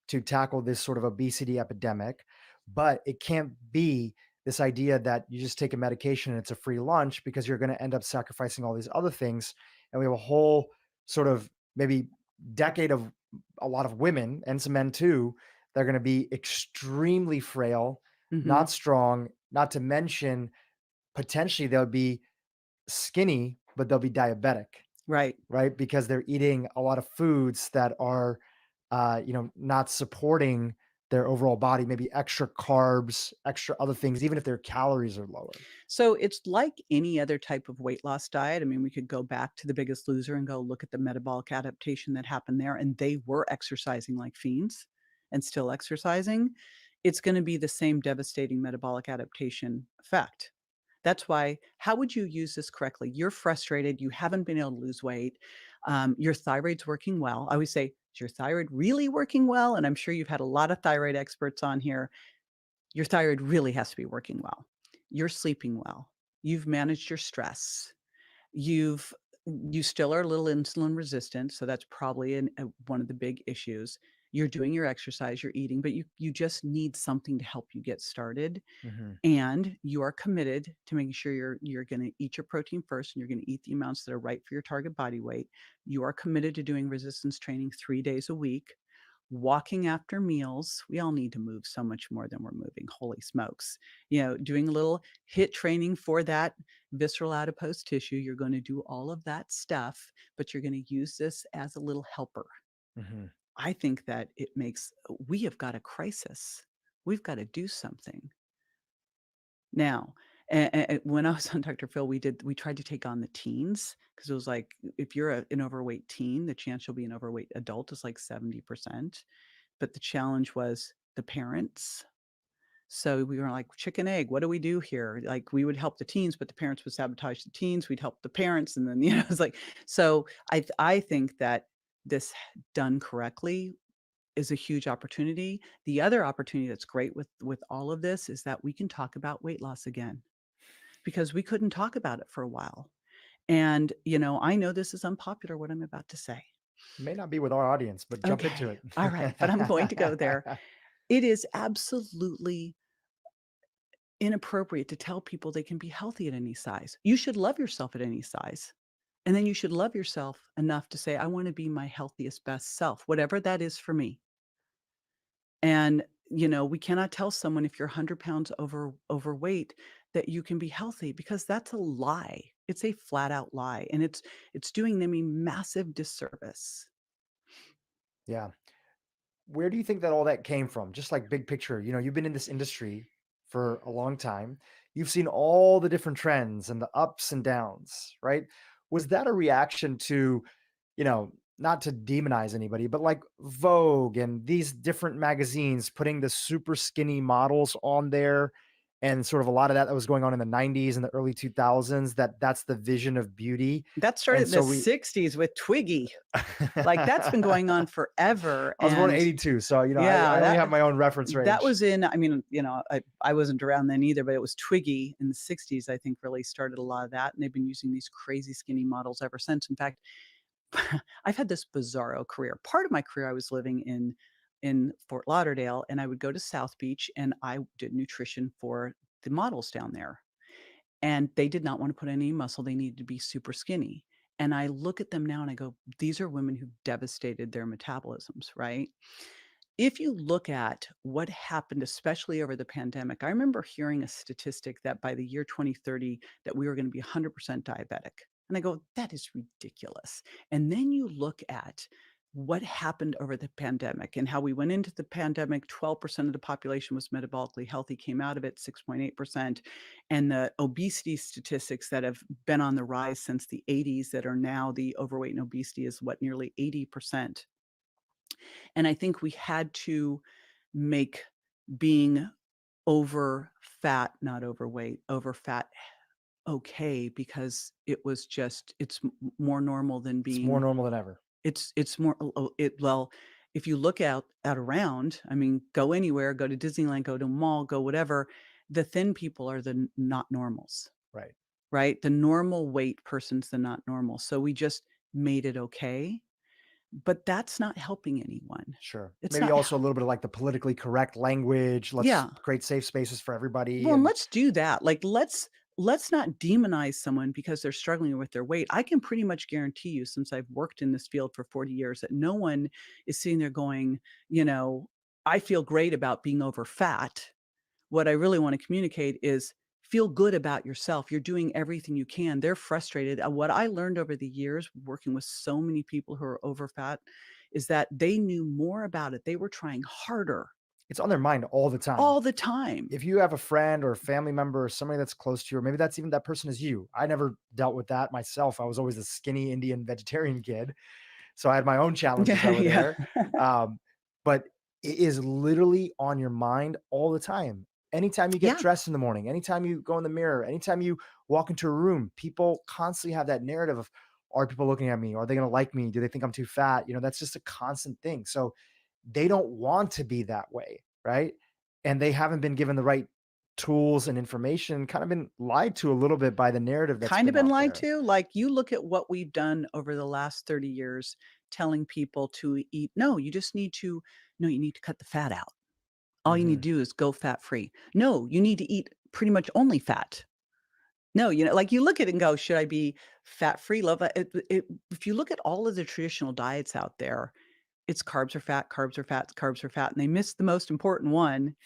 to tackle this sort of obesity epidemic, but it can't be this idea that you just take a medication and it's a free lunch because you're going to end up sacrificing all these other things. And we have a whole sort of maybe decade of a lot of women and some men too that are going to be extremely frail, Mhm. not strong, not to mention potentially they'll be skinny, but they'll be diabetic, Right. right? Because they're eating a lot of foods that are, not supporting their overall body, maybe extra carbs, extra other things, even if their calories are lower. So it's like any other type of weight loss diet. I mean, we could go back to The Biggest Loser and go look at the metabolic adaptation that happened there, and they were exercising like fiends and still exercising. It's gonna be the same devastating metabolic adaptation effect. That's why how would you use this correctly? You're frustrated, you haven't been able to lose weight, your thyroid's working well. I always say, "Is your thyroid really working well?" And I'm sure you've had a lot of thyroid experts on here. Your thyroid really has to be working well. You're sleeping well. You've managed your stress. You've you still are a little insulin resistant, so that's probably one of the big issues. You're doing your exercise, you're eating, but you just need something to help you get started, Mhm, and you are committed to making sure you're going to eat your protein first and you're going to eat the amounts that are right for your target body weight. You are committed to doing resistance training 3 days a week. Walking after meals, we all need to move so much more than we're moving. Holy smokes. Doing a little hit training for that visceral adipose tissue. You're going to do all of that stuff, but you're going to use this as a little helper. mhm. I think that it makes we have got a crisis. We've got to do something. Now, when I was on Dr. Phil, we tried to take on the teens because it was like, if you're an overweight teen, the chance you'll be an overweight adult is like 70%. But the challenge was the parents. So we were like, chicken egg, what do we do here? Like we would help the teens, but the parents would sabotage the teens. We'd help the parents. And then, it's like, so I think that this done correctly is a huge opportunity. The other opportunity that's great with all of this is that we can talk about weight loss again because we couldn't talk about it for a while. And, I know this is unpopular what I'm about to say. May not be with our audience, but jump into Okay. it. All right. But I'm going to go there. It is absolutely inappropriate to tell people they can be healthy at any size. You should love yourself at any size. And then you should love yourself enough to say, I want to be my healthiest, best self, whatever that is for me. And, we cannot tell someone if you're 100 pounds overweight that you can be healthy because that's a lie. It's a flat out lie. And it's doing them a massive disservice. Yeah. Where do you think that all that came from? Just like big picture, you've been in this industry for a long time. You've seen all the different trends and the ups and downs, right? Was that a reaction to, not to demonize anybody, but like Vogue and these different magazines putting the super skinny models on there and sort of a lot of that was going on in the 90s and the early 2000s that's the vision of beauty. That started And in the so we 60s with Twiggy. Like that's been going on forever. I was born in And 82, so, I yeah, only that have my own reference that range. was in, I mean, I wasn't around then either, but it was Twiggy in the 60s, I think really started a lot of that. And they've been using these crazy skinny models ever since. In fact, I've had this bizarro career. Part of my career, I was living in Fort Lauderdale, and I would go to South Beach, and I did nutrition for the models down there. And they did not want to put any muscle. They needed to be super skinny. And I look at them now and I go, these are women who've devastated their metabolisms, right? If you look at what happened, especially over the pandemic, I remember hearing a statistic that by the year 2030 that we were going to be 100% diabetic. And I go, that is ridiculous. And then you look at what happened over the pandemic and how we went into the pandemic. 12% of the population was metabolically healthy, came out of it 6.8%. And the obesity statistics that have been on the rise since the 80s, that are now the overweight and obesity is what, nearly 80%. And I think we had to make being over fat, not overweight, over fat okay, because it's more normal than It's more being. normal than ever. It's more well, if you look out around, I mean, go anywhere, go to Disneyland, go to a mall, go whatever, the thin people are the not normals, Right. right? The normal weight person's the not normal. So we just made it okay, but that's not helping anyone. Sure. It's Maybe not also a little bit of like the politically correct language. Let's Yeah. create safe spaces for everybody. Well, and And let's do that. Like, let's not demonize someone because they're struggling with their weight. I can pretty much guarantee you, since I've worked in this field for 40 years, that no one is sitting there going, you know, I feel great about being over fat. What I really want to communicate is feel good about yourself. You're doing everything you can. They're frustrated. What I learned over the years working with so many people who are over fat is that they knew more about it. They were trying harder it's on their mind all the time. all the time. If you have a friend or a family member or somebody that's close to you, or maybe that's even that person is you. I never dealt with that myself. I was always a skinny Indian vegetarian kid. So I had my own challenges Yeah, over yeah. there. Um, but it is literally on your mind all the time. Anytime you get Yeah. dressed in the morning, anytime you go in the mirror, anytime you walk into a room, people constantly have that narrative of, are people looking at me? Are they going to like me? Do they think I'm too fat? That's just a constant thing. So they don't want to be that way, right? And they haven't been given the right tools and information, kind of been lied to a little bit by the narrative that's Kind of been been out lied there. to. Like, you look at what we've done over the last 30 years telling people to eat. No, you just need to no, you need to cut the fat out. All you need Mhm. to do is go fat free. No, you need to eat pretty much only fat. No, like, you look at it and go, "Should I be fat free, low fat?" If you look at all of the traditional diets out there, it's carbs are fat, carbs are fat, carbs are fat, and they miss the most important one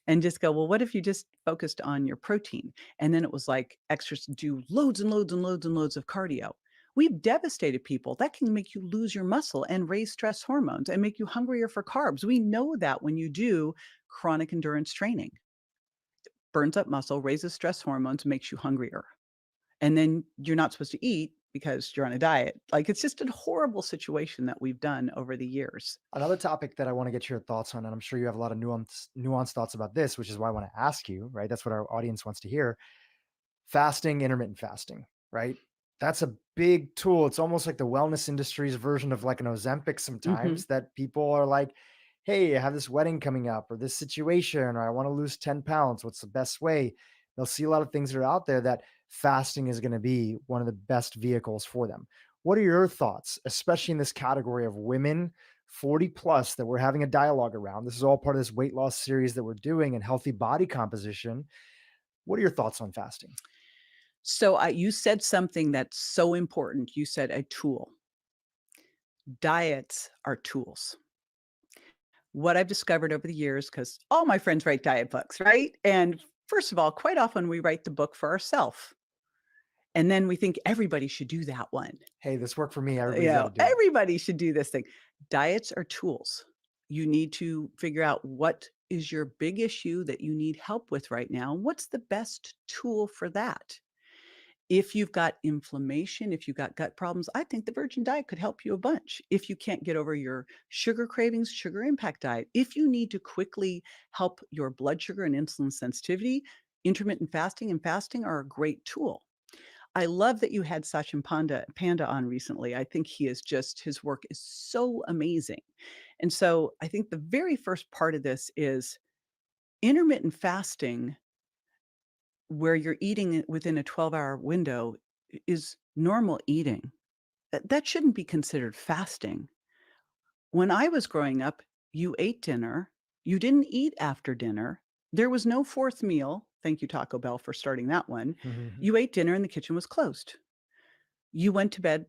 and just go, "Well, what if you just focused on your protein?" And then it was like extras do loads and loads and loads and loads of cardio. We've devastated people. That can make you lose your muscle and raise stress hormones and make you hungrier for carbs. We know that when you do chronic endurance training. Burns up muscle, raises stress hormones, makes you hungrier. And then you're not supposed to eat because you're on a diet. Like, it's just a horrible situation that we've done over the years. Another topic that I want to get your thoughts on, and I'm sure you have a lot of nuanced thoughts about this, which is why I want to ask you, right? That's what our audience wants to hear. Fasting, intermittent fasting, right? That's a big tool. It's almost like the wellness industry's version of like an Ozempic Mhm. sometimes, that people are like, hey, I have this wedding coming up or this situation, or I want to lose 10 pounds. What's the best way? They'll see a lot of things that are out there that fasting is going to be one of the best vehicles for them. What are your thoughts, especially in this category of women 40 plus that we're having a dialogue around? This is all part of this weight loss series that we're doing and healthy body composition. What are your thoughts on fasting? So, you said something that's so important. You said a tool. Diets are tools. What I've discovered over the years, because all my friends write diet books, right? And first of all, quite often we write the book for ourselves. And then we think everybody should do that one. Hey, this worked for me. Everybody's got to do it. Everybody should do this thing. Diets are tools. You need to figure out what is your big issue that you need help with right now. What's the best tool for that? If you've got inflammation, if you've got gut problems, I think the Virgin Diet could help you a bunch. If you can't get over your sugar cravings, Sugar Impact Diet. If you need to quickly help your blood sugar and insulin sensitivity, intermittent fasting and fasting are a great tool. I love that you had Sachin Panda on recently. I think he is just his work is so amazing. And so I think the very first part of this is intermittent fasting, where you're eating it within a 12-hour window, is normal eating. That shouldn't be considered fasting. When I was growing up, you ate dinner, you didn't eat after dinner. There was no fourth meal. Thank you, Taco Bell, for starting that one. You ate dinner and the kitchen was closed. You went to bed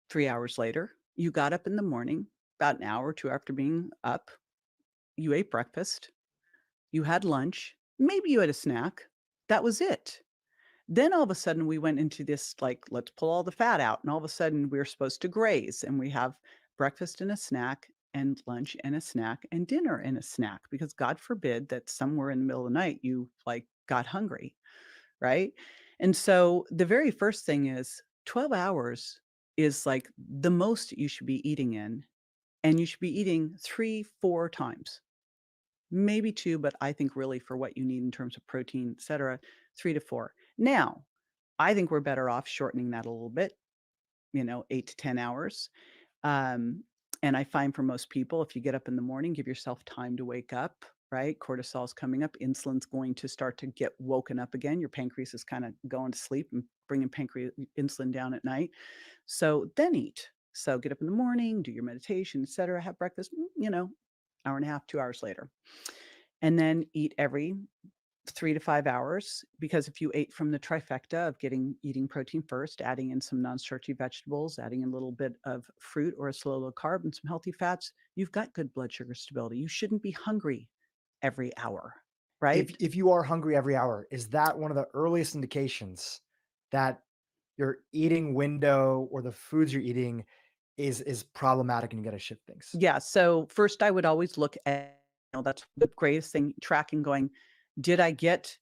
3 hours later. You got up in the morning, about an hour or 2 after being up. You ate breakfast. You had lunch. Maybe you had a snack. That was it. Then all of a sudden we went into this, like, let's pull all the fat out. And all of a sudden we're supposed to graze and we have breakfast and a snack, and lunch and a snack, and dinner and a snack, because God forbid that somewhere in the middle of the night you like got hungry, right? And so the very first thing is 12 hours is like the most you should be eating in, and you should be eating 3, 4 times, maybe 2, but I think really for what you need in terms of protein, et cetera, 3 to 4. Now, I think we're better off shortening that a little bit, 8 to 10 hours. Um, and I find for most people, if you get up in the morning, give yourself time to wake up, right? Cortisol's coming up, insulin's going to start to get woken up again. Your pancreas is kind of going to sleep and bringing pancreas insulin down at night. So then eat. So get up in the morning, do your meditation, et cetera, have breakfast, hour and a half, 2 hours later. And then eat every 3 to 5 hours, because if you ate from the trifecta of eating protein first, adding in some non-starchy vegetables, adding in a little bit of fruit or a slow low carb and some healthy fats, you've got good blood sugar stability. You shouldn't be hungry every hour, right? If you are hungry every hour, is that one of the earliest indications that your eating window or the foods you're eating is problematic and you gotta shift things? Yeah, so first I would always look at, that's the greatest thing, tracking going, did I get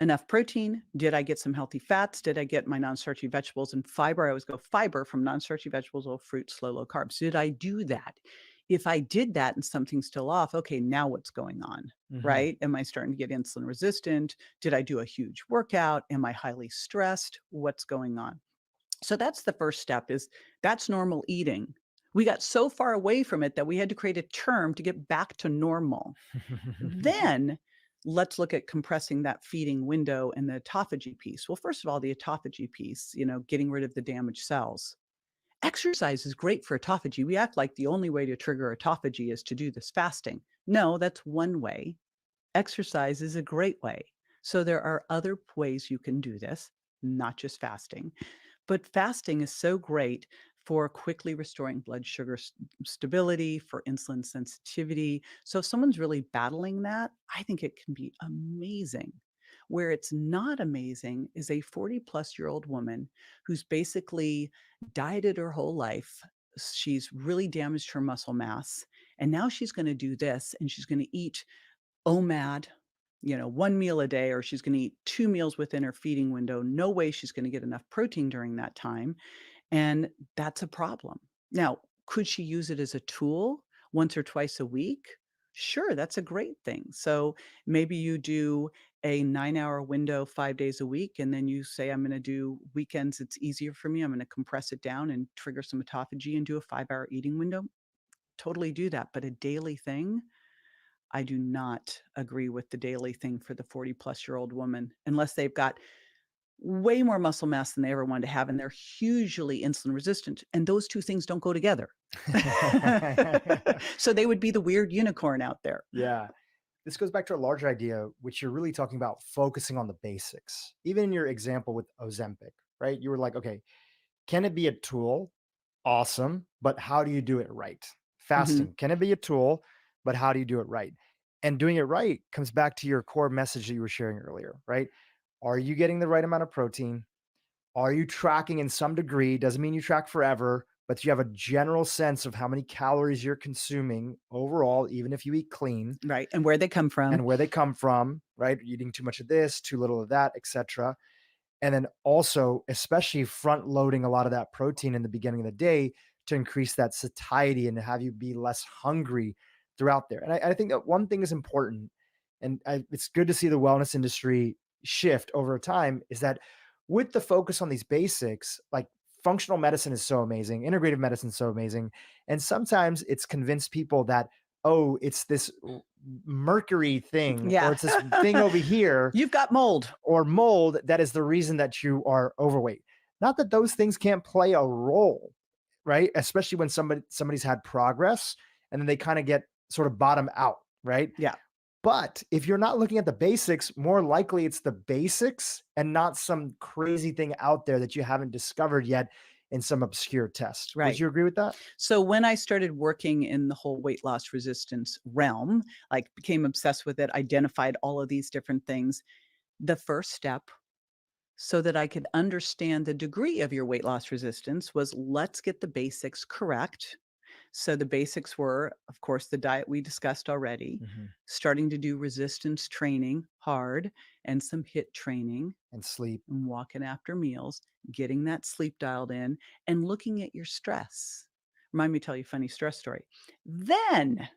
enough protein? Did I get some healthy fats? Did I get my non-starchy vegetables and fiber? I always go fiber from non-starchy vegetables or fruit, slow, low carbs. Did I do that? If I did that and something's still off, okay, now what's going on? Mhm. Right? Am I starting to get insulin resistant? Did I do a huge workout? Am I highly stressed? What's going on? So that's the first step, is that's normal eating. We got so far away from it that we had to create a term to get back to normal. Then let's look at compressing that feeding window and the autophagy piece. Well, first of all, the autophagy piece, getting rid of the damaged cells. Exercise is great for autophagy. We act like the only way to trigger autophagy is to do this fasting. No, that's one way. Exercise is a great way. So there are other ways you can do this, not just fasting. But fasting is so great for quickly restoring blood sugar stability, for insulin sensitivity. So if someone's really battling that, I think it can be amazing. Where it's not amazing is a 40-plus-year-old woman who's basically dieted her whole life. She's really damaged her muscle mass. And now she's going to do this, and she's going to eat OMAD, one meal a day, or she's going to eat 2 meals within her feeding window. No way she's going to get enough protein during that time. And that's a problem. Now, could she use it as a tool once or twice a week? Sure, that's a great thing. So maybe you do a 9-hour window 5 days a week, and then you say, I'm going to do weekends. It's easier for me. I'm going to compress it down and trigger some autophagy and do a 5-hour eating window. Totally do that. But a daily thing, I do not agree with the daily thing for the 40-plus-year-old woman, unless they've got way more muscle mass than they ever wanted to have, and they're hugely insulin resistant, and those 2 things don't go together. So they would be the weird unicorn out there. Yeah. This goes back to a larger idea, which you're really talking about focusing on the basics. Even in your example with Ozempic, right? You were like, okay, can it be a tool? Awesome. But how do you do it right? Mhm. Fasting, can it be a tool? But how do you do it right? And doing it right comes back to your core message that you were sharing earlier, right? Are you getting the right amount of protein? Are you tracking in some degree? Doesn't mean you track forever, but you have a general sense of how many calories you're consuming overall, even if you eat clean, Right, and where they come from. and where they come from, right? Eating too much of this, too little of that, etc. And then also, especially front loading a lot of that protein in the beginning of the day to increase that satiety and to have you be less hungry throughout there. And I think that one thing is important, and it's good to see the wellness industry shift over time, is that with the focus on these basics, like functional medicine is so amazing, integrative medicine is so amazing. And sometimes it's convinced people that, oh, it's this mercury thing, or Yeah. it's this thing over here, You've got mold. or mold, that is the reason that you are overweight. Not that those things can't play a role, right? Especially when somebody's had progress and then they kind of get sort of bottom out, right? Yeah, But if you're not looking at the basics, more likely it's the basics and not some crazy thing out there that you haven't discovered yet in some obscure test. Would right. you agree with that? So when I started working in the whole weight loss resistance realm, like became obsessed with it, identified all of these different things, the first step so that I could understand the degree of your weight loss resistance was, let's get the basics correct. So the basics were, of course, the diet we discussed already, Hmm. starting to do resistance training hard and some HIIT training And sleep. and walking after meals, getting that sleep dialed in, and looking at your stress. Remind me to tell you a funny stress story. Then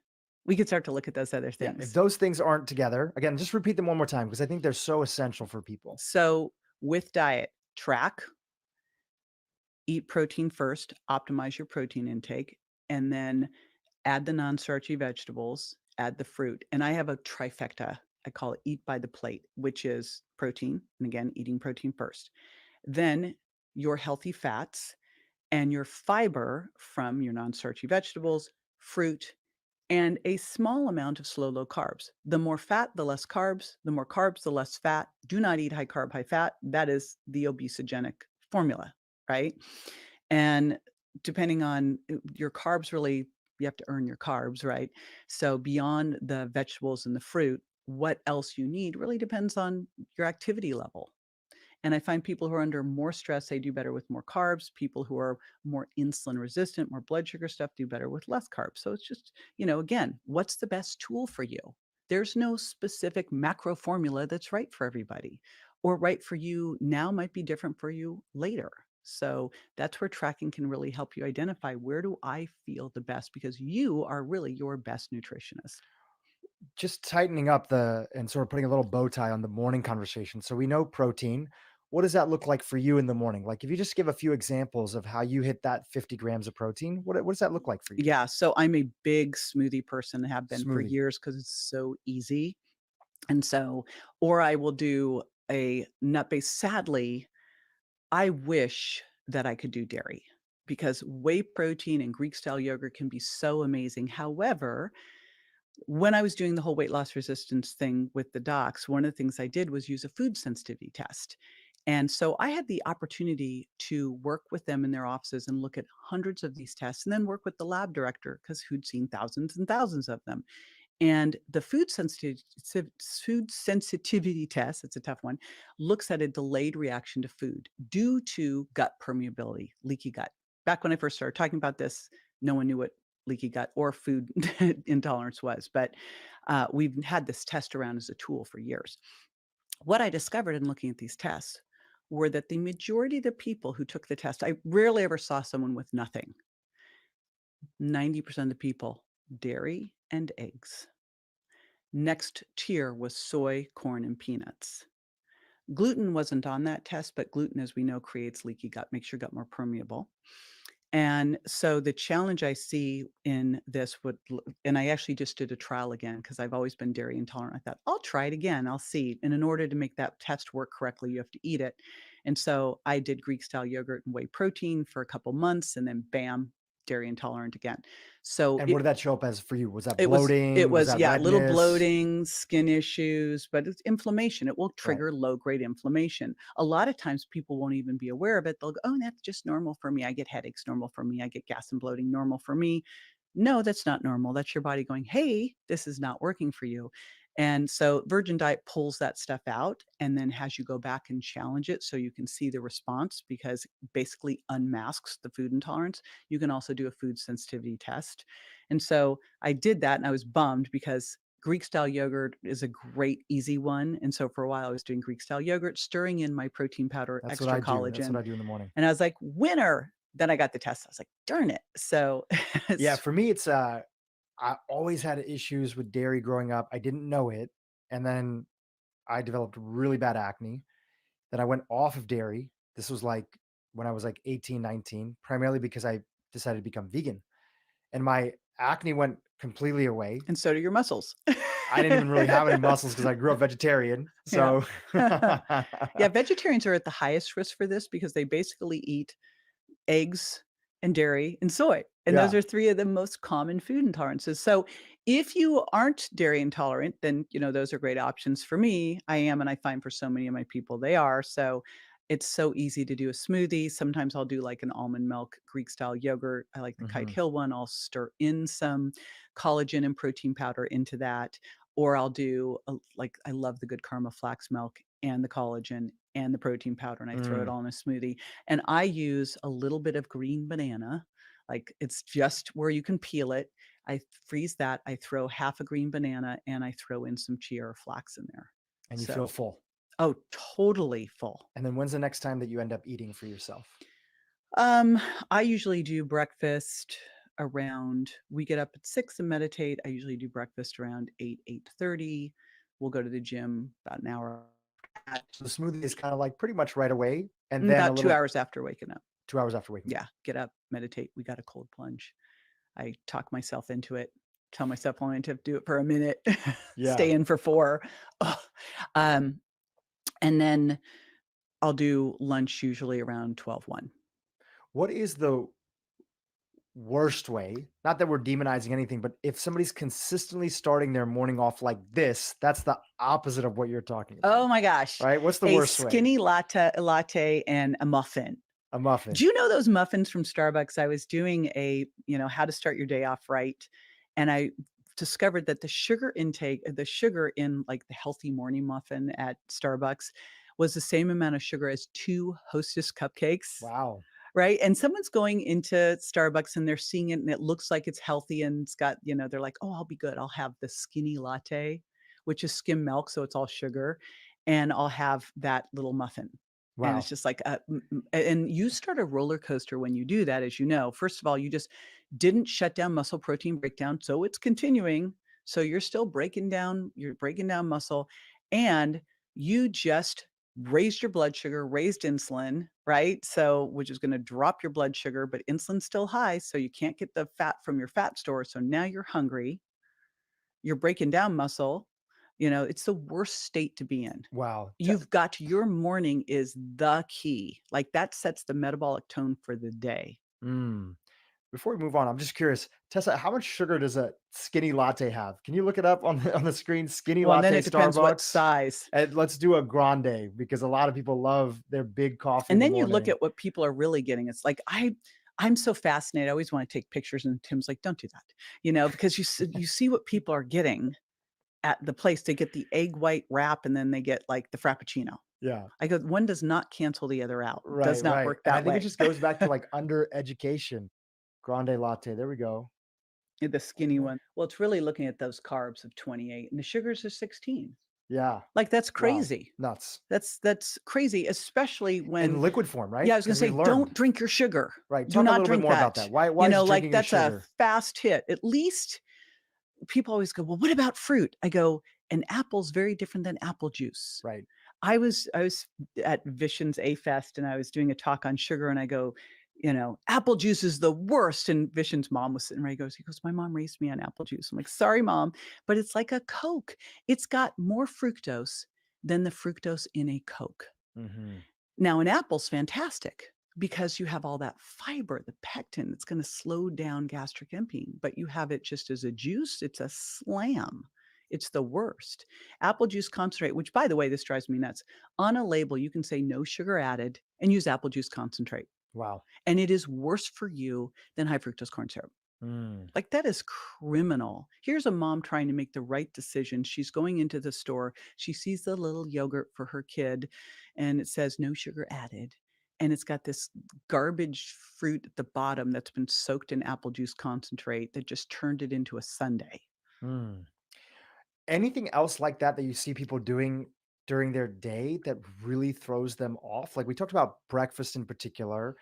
we could start to look at those other Yeah. If things. those things aren't together, again, just repeat them one more time because I think they're so essential for people. So with diet, track, eat protein first, optimize your protein intake, and then add the non-starchy vegetables, add the fruit, and I have a trifecta. I call it eat by the plate, which is protein, and again, eating protein first. Then your healthy fats and your fiber from your non-starchy vegetables, fruit, and a small amount of slow low carbs. The more fat, the less carbs. The more carbs, the less fat. Do not eat high carb, high fat. That is the obesogenic formula, right? And depending on your carbs, really, you have to earn your carbs, right? So beyond the vegetables and the fruit, what else you need really depends on your activity level. And I find people who are under more stress, they do better with more carbs. People who are more insulin resistant, more blood sugar stuff do better with less carbs. So it's just, again, what's the best tool for you? There's no specific macro formula that's right for everybody, or right for you now might be different for you later. So that's where tracking can really help you identify, where do I feel the best, because you are really your best nutritionist. Just tightening up the and sort of putting a little bow tie on the morning conversation. So we know protein. What does that look like for you in the morning? Like if you just give a few examples of how you hit that 50 grams of protein, what does that look like for you? Yeah, so I'm a big smoothie person, have been for Smoothie. years because it's so easy. And so, or I will do a nut base. Sadly, I wish that I could do dairy because whey protein and Greek style yogurt can be so amazing. However, when I was doing the whole weight loss resistance thing with the docs, one of the things I did was use a food sensitivity test. And so I had the opportunity to work with them in their offices and look at hundreds of these tests and then work with the lab director because who'd seen thousands and thousands of them. And the food sensitivity test, it's a tough one, looks at a delayed reaction to food due to gut permeability, leaky gut. Back when I first started talking about this, no one knew what leaky gut or food intolerance was, but we've had this test around as a tool for years. What I discovered in looking at these tests were that the majority of the people who took the test, I rarely ever saw someone with nothing. 90% of the people, dairy and eggs. Next tier was soy, corn, and peanuts. Gluten wasn't on that test, but gluten, as we know, creates leaky gut, makes your gut more permeable. And so the challenge I see in this and I actually just did a trial again because I've always been dairy intolerant. I thought, I'll try it again. I'll see. And in order to make that test work correctly, you have to eat it. And so I did Greek style yogurt and whey protein for a couple months and then bam, dairy intolerant again. So And what did that show up as for you? Was that it bloating? Was was, that yeah, little redness? bloating, skin issues, but it's inflammation. It will Right. trigger low-grade inflammation. A lot of times people won't even be aware of it. They'll go, "Oh, that's just normal for me. I get headaches, normal for me. I get gas and bloating, normal for me." No, that's not normal. That's your body going, "Hey, this is not working for you." And so Virgin Diet pulls that stuff out and then has you go back and challenge it so you can see the response because basically unmasks the food intolerance. You can also do a food sensitivity test. And so I did that and I was bummed because Greek style yogurt is a great easy one. And so for a while I was doing Greek style yogurt, stirring in my protein powder, That's what extra I do. That's what collagen. I do in the morning. And I was like, winner. Then I got the test. I was like, darn it. So Yeah, it's for me, it's I always had issues with dairy growing up. I didn't know it. And then I developed really bad acne. Then I went off of dairy. This was like when I was like 18, 19, primarily because I decided to become vegan. And my acne went completely away. and so do your muscles. I didn't even really have any muscles because I grew up vegetarian. Yeah. So Yeah, vegetarians are at the highest risk for this because they basically eat eggs and dairy and soy. And those yeah. are 3 of the most common food intolerances. So if you aren't dairy intolerant, then, those are great options for me. I am, and I find for so many of my people they are. So it's so easy to do a smoothie. Sometimes I'll do like an almond milk Greek style yogurt. I like the Kite Mhm. Hill one. I'll stir in some collagen and protein powder into that. Or I'll do like I love the Good Karma flax milk and the collagen and the protein powder, and I throw it Mm. all in a smoothie. And I use a little bit of green banana, Like it's just where you can peel it. I freeze that. I throw half a green banana and I throw in some chia or flax in there. And you feel So, full. oh, totally full. And then when's the next time that you end up eating for yourself? Um, I usually do breakfast around we get up at 6 and meditate. I usually do breakfast around 8, 8:30. We'll go to the gym about an hour at So the smoothie is kind of like pretty much right away, and then a about 2 little hours after waking up. 2 hours after waking up. Yeah, get up, meditate. We got a cold plunge. I talk myself into it, tell myself I only have to do it for a minute, Yeah. stay in for 4. Ugh. Um, and then I'll do lunch usually around 12, 1. What is the worst way? Not that we're demonizing anything, but if somebody's consistently starting their morning off like this, that's the opposite of what you're talking Oh about, my gosh. right? What's the A worst way? skinny latte and a muffin. A Do muffin. you know those muffins from Starbucks? I was doing how to start your day off right, and I discovered that the sugar in, like, the healthy morning muffin at Starbucks was the same amount of sugar as 2 Hostess cupcakes, Wow. right? And someone's going into Starbucks, and they're seeing it, and it looks like it's healthy, and it's got they're like, "Oh, I'll be good. I'll have the skinny latte," which is skim milk, so it's all sugar, and I'll have that little muffin. And it's Wow. just like, and you start a roller coaster when you do that, as you know. First of all, you just didn't shut down muscle protein breakdown, so it's continuing. So you're breaking down muscle, and you just raised your blood sugar, raised insulin, right? So, which is going to drop your blood sugar, but insulin's still high, so you can't get the fat from your fat store. So now you're hungry, you're breaking down muscle. It's the worst state to be in. Wow. Your morning is the key. Like, that sets the metabolic tone for the day. Mm. Before we move on, I'm just curious, Tessa, how much sugar does a skinny latte have? Can you look it up on the screen? Skinny Well, and then latte it depends what Starbucks. size. And let's do a grande because a lot of people love their big coffee in And the then you look morning. at what people are really getting. It's like, I'm so fascinated. I always wanna take pictures, and Tim's like, "Don't do that." Because you see what people are getting at the place. They get the egg white wrap, and then they get, like, the frappuccino. Yeah. I go, "One does not cancel the other out. It does Right, not right. work And I that think it way." just goes back to like under education. Grande latte. There we go. The skinny one. Well, it's really looking at those carbs of 28, and the sugars are 16. Yeah. Like, that's Wow. crazy. Nuts. That's crazy, especially In when liquid form, right? yeah, I was gonna Because we say, learned. don't drink your sugar. Right. Do Talk a not little bit drink more about that. that. Why is Like, drinking a that's a sugar? fast hit. At least people always go, "Well, what about fruit?" I go, "An apple's very different than apple juice." Right. I was at Vishen's A Fest, and I was doing a talk on sugar, and I go, "Apple juice is the worst," and Vishen's mom was sitting right. He goes, "My mom raised me on apple juice." I'm like, "Sorry, mom, but it's like a Coke. It's got more fructose than the fructose in a Coke." Hmm. Now, an apple's fantastic because you have all that fiber, the pectin, that's gonna slow down gastric emptying, but you have it just as a juice, it's a slam. It's the worst. Apple juice concentrate, which, by the way, this drives me nuts. On a label, you can say no sugar added and use apple juice concentrate, Wow. and it is worse for you than high fructose corn syrup. Mm. Like, that is criminal. Here's a mom trying to make the right decision. She's going into the store. She sees the little yogurt for her kid, and it says no sugar added. And it's got this garbage fruit at the bottom that's been soaked in apple juice concentrate that just turned it into a sundae. Mm. Anything else like that that you see people doing during their day that really throws them off? Like we talked about breakfast in particular,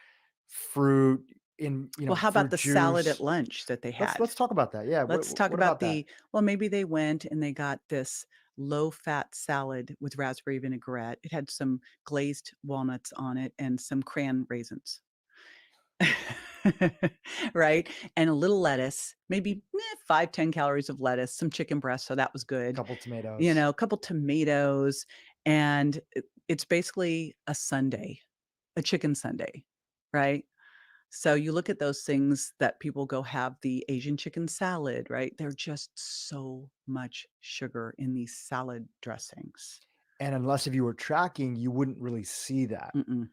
fruit in, Well, how about fruit the salad at juice. lunch that they Let's had? let's talk about that. Yeah. Let's talk What about about that? maybe they went and they got this low-fat salad with raspberry vinaigrette. It had some glazed walnuts on it and some cran raisins. Right? And a little lettuce, maybe, 5, 10 calories of lettuce, some chicken breast, so that was good. Couple tomatoes. A couple tomatoes, and it's basically a sundae, a chicken sundae, right? So you look at those things that people go have the Asian chicken salad, right? They're just so much sugar in these salad dressings. And unless if you were tracking, you wouldn't really see that. Mm-mm.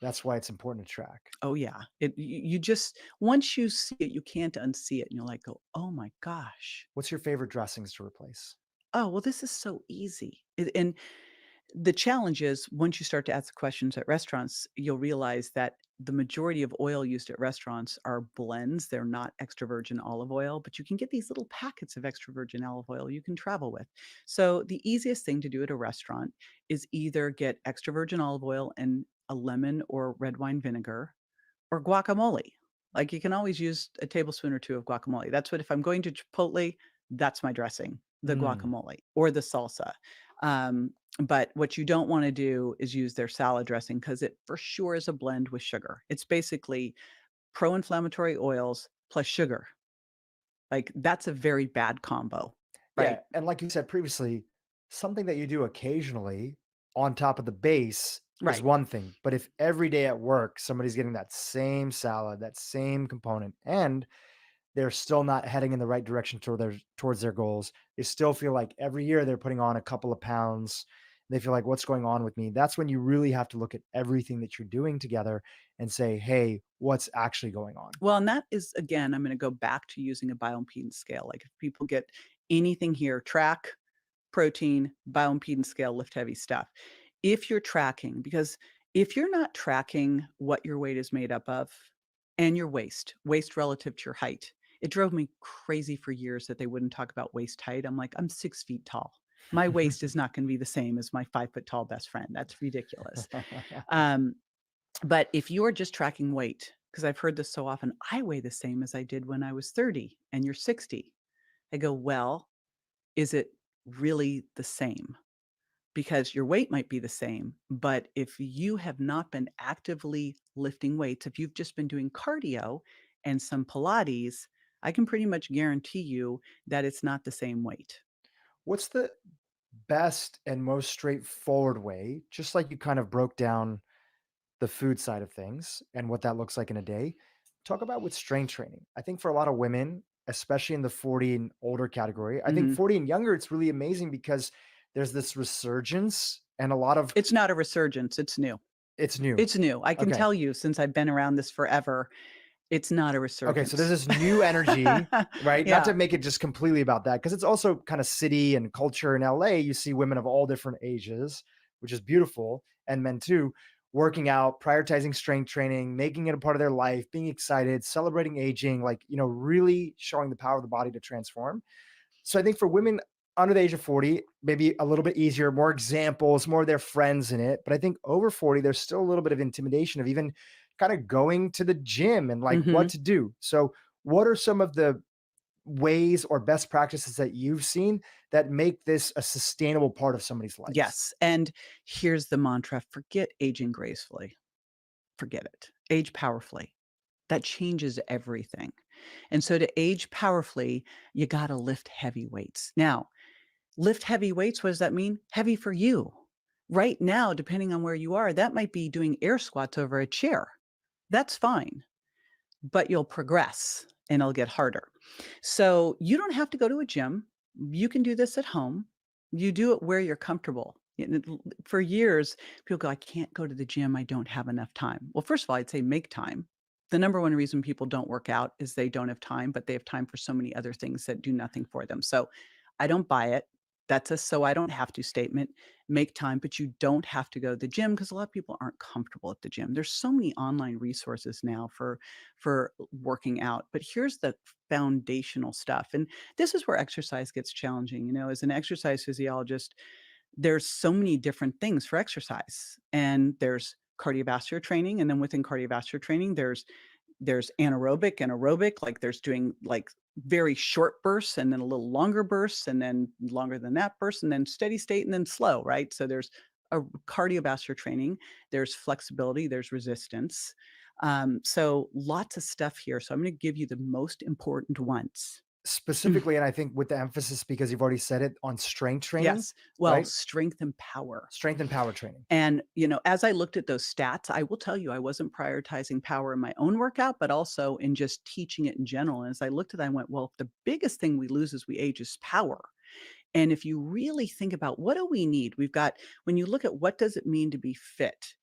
That's why it's important to track. Oh yeah. You just once you see it, you can't unsee it. And you're like, oh my gosh. What's your favorite dressings to replace? Oh, well, this is so easy. And The challenge is once you start to ask the questions at restaurants, you'll realize that the majority of oil used at restaurants are blends. They're not extra virgin olive oil, but you can get these little packets of extra virgin olive oil you can travel with. So the easiest thing to do at a restaurant is either get extra virgin olive oil and a lemon or red wine vinegar or guacamole. Like, you can always use a tablespoon or 2 of guacamole. That's what if I'm going to Chipotle, that's my dressing, the Mm. guacamole or the salsa. Um, but what you don't wanna do is use their salad dressing because it for sure is a blend with sugar. It's basically pro-inflammatory oils plus sugar. Like, that's a very bad combo, Yeah, right? and like you said previously, something that you do occasionally on top of the base is Right. one thing, but if every day at work somebody's getting that same salad, that same component, and they're still not heading in the right direction towards their goals, they still feel like every year they're putting on a couple of pounds. They feel like, "What's going on with me?" That's when you really have to look at everything that you're doing together and say, "Hey, what's actually going on?" Well, and that is again, I'm gonna go back to using a bioimpedance scale. Like, if people get anything here, track, protein, bioimpedance scale, lift heavy stuff. If you're tracking because if you're not tracking what your weight is made up of and your waist relative to your height, it drove me crazy for years that they wouldn't talk about waist height. I'm like, "I'm 6 feet tall. My waist is not gonna be the same as my 5 foot tall best friend. That's ridiculous." Um, but if you are just tracking weight, because I've heard this so often, "I weigh the same as I did when I was 30 and you're 60." I go, "Well, is it really the same?" Because your weight might be the same, but if you have not been actively lifting weights, if you've just been doing cardio and some Pilates, I can pretty much guarantee you that it's not the same weight. What's the best and most straightforward way, just like you kind of broke down the food side of things and what that looks like in a day, talk about with strength training. I think for a lot of women, especially in the 40 and older category, I think Mhm. 40 and younger, it's really amazing because there's this resurgence and a lot of It's not a resurgence, it's new. it's new. It's new. I can Okay. tell you since I've been around this forever, it's not a Okay. So there's resurgence. this new energy, right? Not to Yeah. make it just completely about that, because it's also kind of city and culture in LA. You see women of all different ages, which is beautiful, and men too, working out, prioritizing strength training, making it a part of their life, being excited, celebrating aging, like, really showing the power of the body to transform. So I think for women under the age of 40, maybe a little bit easier, more examples, more of their friends in it. But I think over 40, there's still a little bit of intimidation of even kind of going to the gym and like what Mhm. to do. So, what are some of the ways or best practices that you've seen that make this a sustainable part of somebody's life? Yes, and here's the mantra, forget aging gracefully. Forget it. Age powerfully. That changes everything. And so to age powerfully, you gotta lift heavy weights. Now, lift heavy weights, what does that mean? Heavy for you. Right now, depending on where you are, that might be doing air squats over a chair. That's fine, but you'll progress and it'll get harder. So you don't have to go to a gym. You can do this at home. You do it where you're comfortable. For years, people go, I can't go to the gym. I don't have enough time. Well, first of all, I'd say make time. The number one reason people don't work out is they don't have time, but they have time for so many other things that do nothing for them. So I don't buy it. That's a so I don't have to statement. Make time, but you don't have to go to the gym because a lot of people aren't comfortable at the gym. There's so many online resources now for working out. But here's the foundational stuff. And this is where exercise gets challenging. As an exercise physiologist, there's so many different things for exercise. And there's cardiovascular training. And then within cardiovascular training, there's anaerobic and aerobic, like there's doing like very short bursts and then a little longer bursts and then longer than that burst and then steady state and then slow, right? So there's a cardiovascular training, there's flexibility, there's resistance. So lots of stuff here. So I'm going to give you the most important ones. Specifically, and I think with the emphasis because you've already said it on strength training, Yes. Well, right? strength and power. Strength and power training. And, as I looked at those stats, I will tell you I wasn't prioritizing power in my own workout, but also in just teaching it in general. And as I looked at that, I went, well, the biggest thing we lose as we age is power. And if you really think about what do we need? When you look at what does it mean to be fit,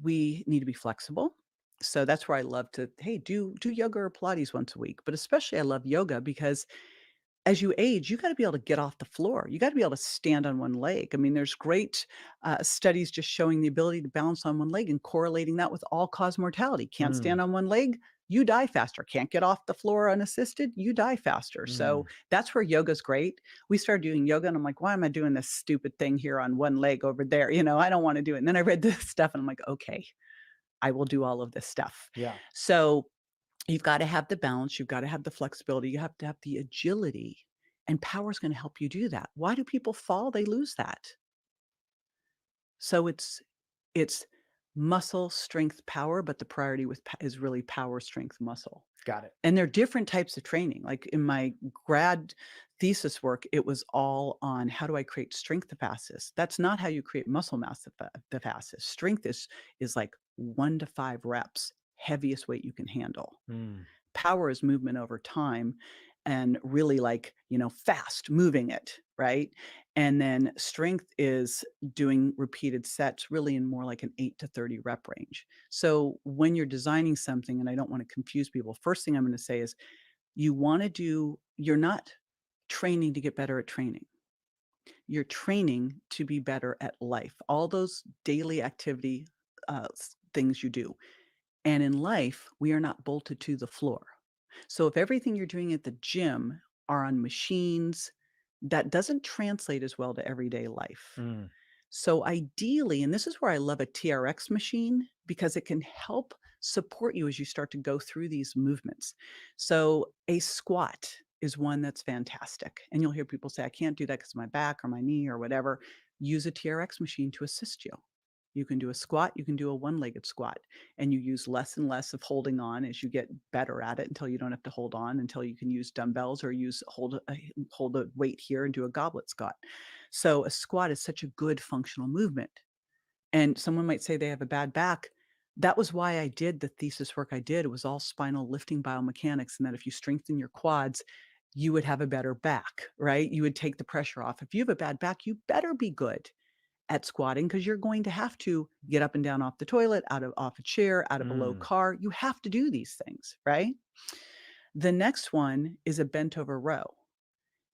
we need to be flexible. So that's where I love to, hey, do yoga or Pilates once a week. But especially I love yoga because as you age, you gotta be able to get off the floor. You gotta be able to stand on one leg. I mean, there's great, studies just showing the ability to balance on one leg and correlating that with all-cause mortality. Can't Mm, stand on one leg, you die faster. Can't get off the floor unassisted, you die faster. So, mm. that's where yoga's great. We started doing yoga, and I'm like, "Why am I doing this stupid thing here on one leg over there?" I don't wanna do it. And then I read this stuff, and I'm like, "Okay, I will do all of this stuff." Yeah, So you've gotta have the balance, you've gotta have the flexibility, you have to have the agility, and power is gonna help you do that. Why do people fall? They lose that. So it's muscle, strength, power, but the priority with is really power, strength, muscle. got it. And they're different types of training. Like in my grad thesis work, it was all on how do I create strength the fastest? That's not how you create muscle mass the fastest. Strength is like 1 to 5 reps, heaviest weight you can handle. Mm, Power is movement over time and really like, fast moving it, right? And then strength is doing repeated sets really in more like an 8 to 30 rep range. So when you're designing something, and I don't want to confuse people, first thing I'm going to say is you're not training to get better at training. You're training to be better at life. All those daily activity things you do. And in life, we are not bolted to the floor. So if everything you're doing at the gym are on machines, that doesn't translate as well to everyday life. mm. So ideally, and this is where I love a TRX machine because it can help support you as you start to go through these movements. So a squat is one that's fantastic. And you'll hear people say, I can't do that because of my back or my knee or whatever. Use a TRX machine to assist you. You can do a squat, you can do a one-legged squat, and you use less and less of holding on as you get better at it until you don't have to hold on, until you can use dumbbells or hold a weight here and do a goblet squat. So a squat is such a good functional movement. And someone might say they have a bad back. That was why I did the thesis work I did. It was all spinal lifting biomechanics, and that if you strengthen your quads, you would have a better back, right? You would take the pressure off. If you have a bad back, you better be good at squatting because you're going to have to get up and down off the toilet, off a chair, out of a low Mm. car. You have to do these things, right? The next one is a bent over row.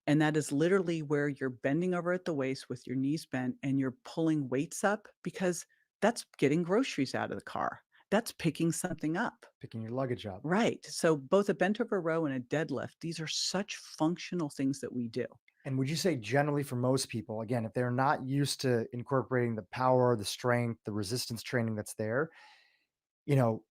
And that is literally where you're bending over at the waist with your knees bent and you're pulling weights up because that's getting groceries out of the car. That's picking something up. Picking your luggage up. Right. So both a bent over row and a deadlift, these are such functional things that we do. And would you say generally for most people, again, if they're not used to incorporating the power, the strength, the resistance training that's there, you know,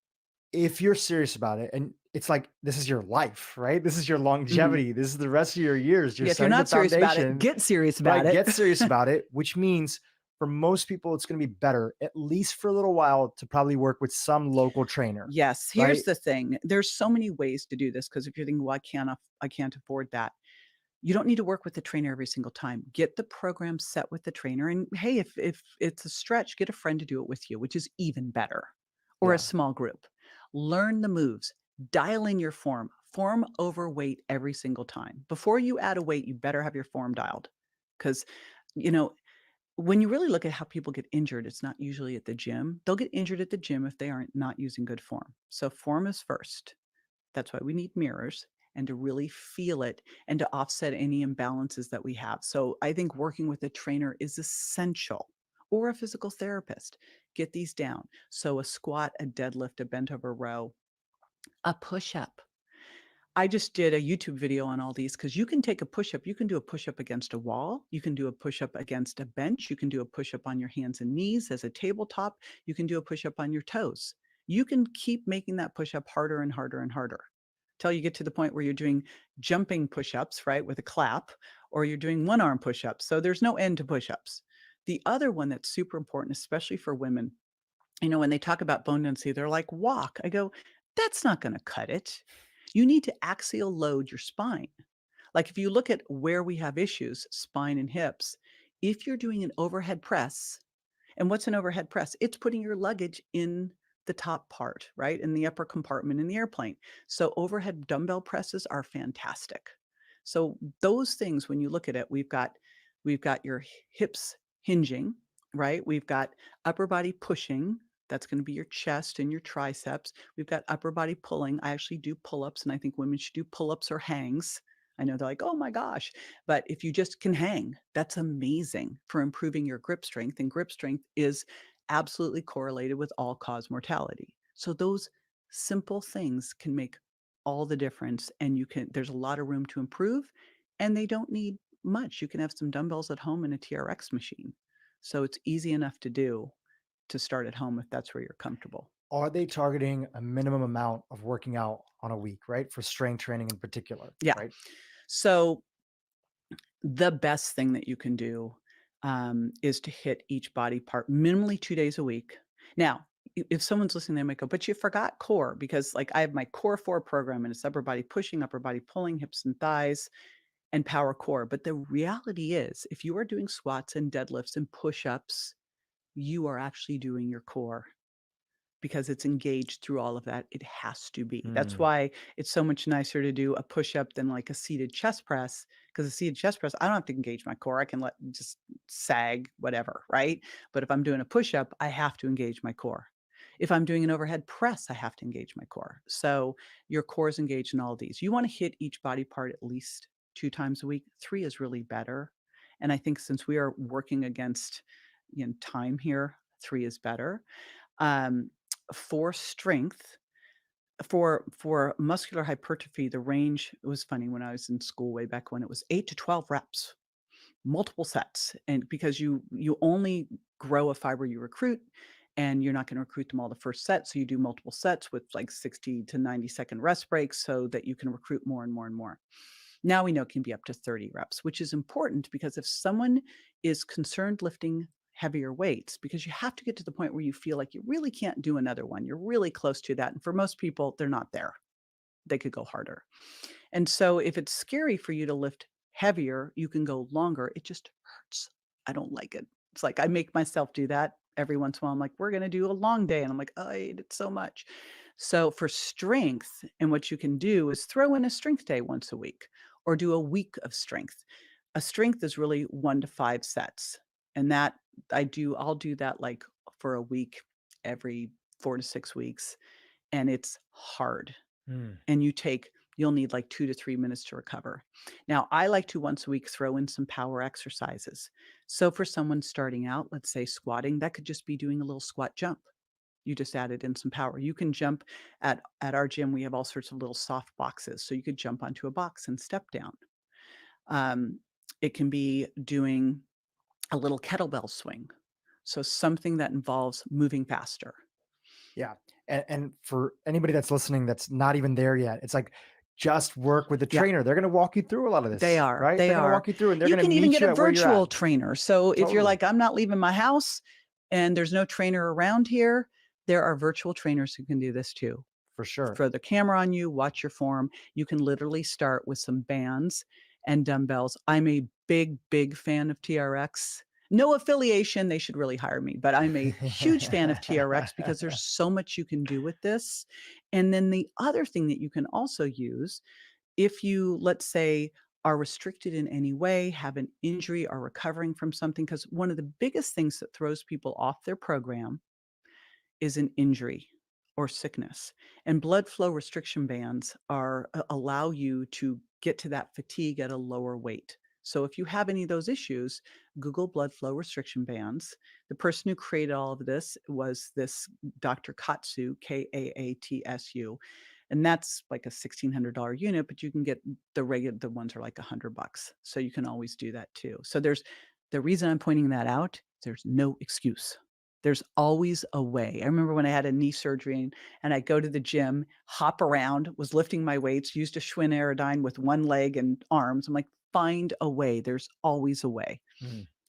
if you're serious about it and it's like this is your life, right? This is your Mhm. longevity. This is the rest of your years. You're Yeah, if you're setting the not serious about it, foundation, get serious about right? it. Get serious about it, which means for most people, it's going to be better, at least for a little while, to probably work with some local trainer, Yes, here's right? the thing. There's so many ways to do this because if you're thinking, "Well, I can't afford that." You don't need to work with the trainer every single time. Get the program set with the trainer, and hey, if it's a stretch, get a friend to do it with you, which is even better, or a Yeah. small group. Learn the moves, dial in your form, form over weight every single time. Before you add a weight, you better have your form dialed because, you know, when you really look at how people get injured, it's not usually at the gym. They'll get injured at the gym if they aren't not using good form. So form is first. That's why we need mirrors and to really feel it and to offset any imbalances that we have. So I think working with a trainer is essential or a physical therapist. Get these down. So a squat, a deadlift, a bent over row, a push up. I just did a YouTube video on all these because you can take a push up. You can do a push up against a wall. You can do a push up against a bench. You can do a push up on your hands and knees as a tabletop. You can do a push up on your toes. You can keep making that push up harder and harder and harder till you get to the point where you're doing jumping push ups, right, with a clap, or you're doing one arm push ups. So there's no end to push ups. The other one that's super important, especially for women, when they talk about bone density, they're like, walk. I go, that's not going to cut it. You need to axial load your spine. Like if you look at where we have issues, spine and hips, if you're doing an overhead press, and what's an overhead press? It's putting your luggage in the top part, right? In the upper compartment in the airplane. So overhead dumbbell presses are fantastic. So those things, when you look at it, we've got your hips hinging, right? We've got upper body pushing. That's going to be your chest and your triceps. We've got upper body pulling. I actually do pull-ups, and I think women should do pull-ups or hangs. I know they're like, "Oh my gosh." But if you just can hang, that's amazing for improving your grip strength, and grip strength is absolutely correlated with all-cause mortality. So those simple things can make all the difference, and there's a lot of room to improve, and they don't need much. You can have some dumbbells at home and a TRX machine. So it's easy enough to do to start at home if that's where you're comfortable. Are they targeting a minimum amount of working out on a week, right? For strength training in particular, Yeah. right? So the best thing that you can do, is to hit each body part minimally 2 days a week. Now, if someone's listening, they might go, "But you forgot core," because, like, I have my Core 4 program, and it's upper body pushing, upper body pulling, hips and thighs, and power core. But the reality is, if you are doing squats and deadlifts and push-ups, you are actually doing your core because it's engaged through all of that. It has to be. That's Mm, why it's so much nicer to do a push-up than like a seated chest press. Because a seated chest press, I don't have to engage my core. I can let just sag, whatever, right? But if I'm doing a push-up, I have to engage my core. If I'm doing an overhead press, I have to engage my core. So your core is engaged in all these. You want to hit each body part at least 2 times a week. 3 is really better. And I think since we are working against time here, 3 is better. Um, for strength, for muscular hypertrophy, the range, it was funny when I was in school way back when, it was 8 to 12 reps, multiple sets, and because you only grow a fiber you recruit, and you're not gonna recruit them all the first set, so you do multiple sets with, like, 60 to 90-second rest breaks so that you can recruit more and more and more. Now we know it can be up to 30 reps, which is important because if someone is concerned lifting heavier weights, because you have to get to the point where you feel like you really can't do another one. You're really close to that. And for most people, they're not there. They could go harder. And so if it's scary for you to lift heavier, you can go longer. It just hurts. I don't like it. It's like I make myself do that every once in a while. I'm like, we're going to do a long day. And I'm like, oh, I ate it so much. So for strength, and what you can do is throw in a strength day once a week or do a week of strength. A strength is really 1 to 5 sets. And that I'll do that like for a week every 4 to 6 weeks. And it's hard, mm. and you'll need like 2 to 3 minutes to recover. Now, I like to once a week throw in some power exercises. So for someone starting out, let's say squatting, that could just be doing a little squat jump. You just added in some power. You can jump at our gym, we have all sorts of little soft boxes. So you could jump onto a box and step down. Um, it can be doing a little kettlebell swing. So something that involves moving faster. Yeah. And for anybody that's listening that's not even there yet, it's like just work with the Yeah. trainer. They're going to walk you through a lot of They this, are, right? they They're going to are. walk you through and they're You going to can even meet get you a at where you're at. virtual trainer. So if you're Totally. like, "I'm not leaving my house and there's no trainer around here," there are virtual trainers who can do this too. For sure. Throw the camera on you, watch your form. You can literally start with some bands and dumbbells. I'm a big, big fan of TRX. No affiliation, they should really hire me, but I'm a huge fan of TRX because there's so much you can do with this. And then the other thing that you can also use, if you, let's say, are restricted in any way, have an injury, are recovering from something, because one of the biggest things that throws people off their program is an injury or sickness. And blood flow restriction bands allow you to get to that fatigue at a lower weight. So if you have any of those issues, Google blood flow restriction bands. The person who created all of this was this Dr. Katsu, Kaatsu. And that's like a $1,600 unit, but you can get the ones are like $100. So you can always do that too. So there's the reason I'm pointing that out, there's no excuse. There's always a way. I remember when I had a knee surgery and I go to the gym, hop around, was lifting my weights, used a Schwinn Aerodyne with one leg and arms. I'm like, find a way. There's always a way.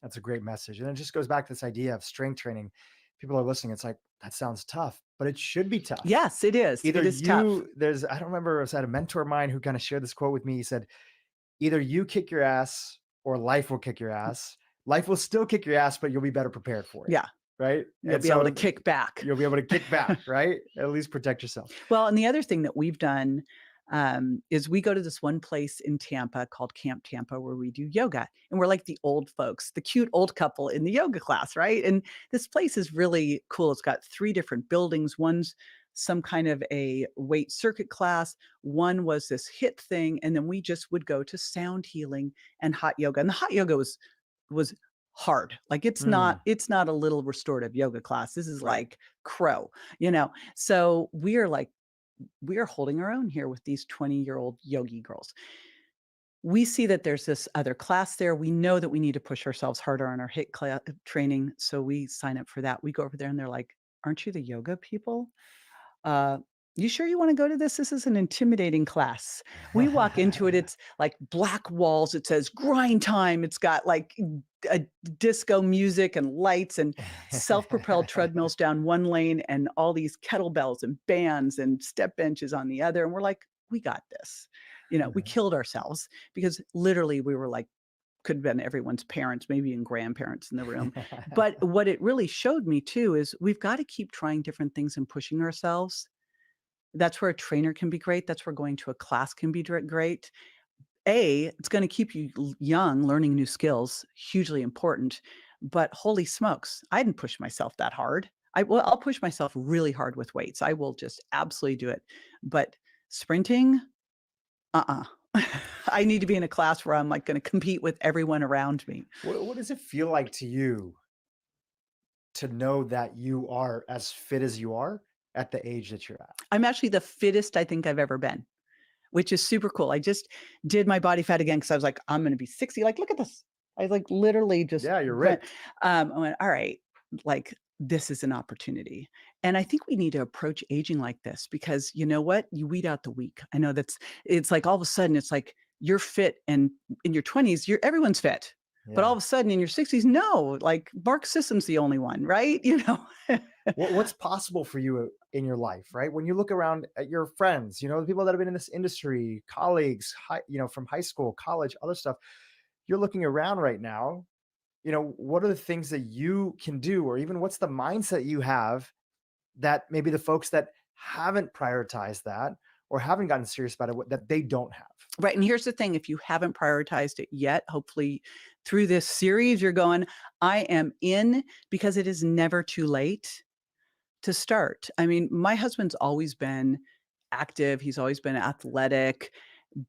That's a great message. And it just goes back to this idea of strength training. People are listening. It's like, that sounds tough, but it should be tough. Yes, it is. Either It is tough. I don't remember, I had a mentor of mine who kind of shared this quote with me. He said, either you kick your ass or life will kick your ass. Life will still kick your ass, but you'll be better prepared for it. Yeah. Right. You'll And be able to so kick back. you'll be able to kick back, right? At least protect yourself. Well, and the other thing that we've done, is we go to this one place in Tampa called Camp Tampa where we do yoga. And we're like the old folks, the cute old couple in the yoga class, right? And this place is really cool. It's got 3 different buildings. One's some kind of a weight circuit class. One was this HIIT thing, and then we just would go to sound healing and hot yoga. And the hot yoga was hard. Like Mm, it's not a little restorative yoga class. This is right. like crow, you know. So we are holding our own here with these 20-year-old yogi girls. We see that there's this other class there. We know that we need to push ourselves harder on our training, so we sign up for that. We go over there and they're like, "Aren't you the yoga people? Uh, you sure you wanna go to this? This is an intimidating class." We walk into it, it's like black walls, it says grind time, it's got like disco music and lights and self-propelled treadmills down one lane and all these kettlebells and bands and step benches on the other, and we're like, "We got this." You know, we killed ourselves because literally we were like could have been everyone's parents, maybe even grandparents in the room. But what it really showed me too is we've got to keep trying different things and pushing ourselves. That's where a trainer can be great. That's where going to a class can be great. It's going to keep you young, learning new skills, hugely important. But holy smokes, I didn't push myself that hard. I'll push myself really hard with weights. I will just absolutely do it. But sprinting, uh-uh. I need to be in a class where I'm, like, gonna compete with everyone around me. What does it feel like to you to know that you are as fit as you are at the age that you're at? I'm actually the fittest I think I've ever been, which is super cool. I just did my body fat again because I was like, "I'm gonna be 60, like, look at this." I, like, literally just Yeah, you're went, ripped. I went, "All right, like, this is an opportunity." And I think we need to approach aging like this because you know what? You weed out the weak. I know it's like all of a sudden, it's like you're fit and in your 20s, you're everyone's fit. But all Yeah. of a sudden in your 60s, no, like Mark Sissom's the only one, right? You know? What's possible for you in your life, right? When you look around at your friends, the people that have been in this industry, colleagues, from high school, college, other stuff, you're looking around right now, what are the things that you can do, or even what's the mindset you have that maybe the folks that haven't prioritized that or haven't gotten serious about it, that they don't have? Right, and here's the thing, if you haven't prioritized it yet, hopefully through this series, you're going, "I am in," because it is never too late to start. I mean, my husband's always been active, he's always been athletic,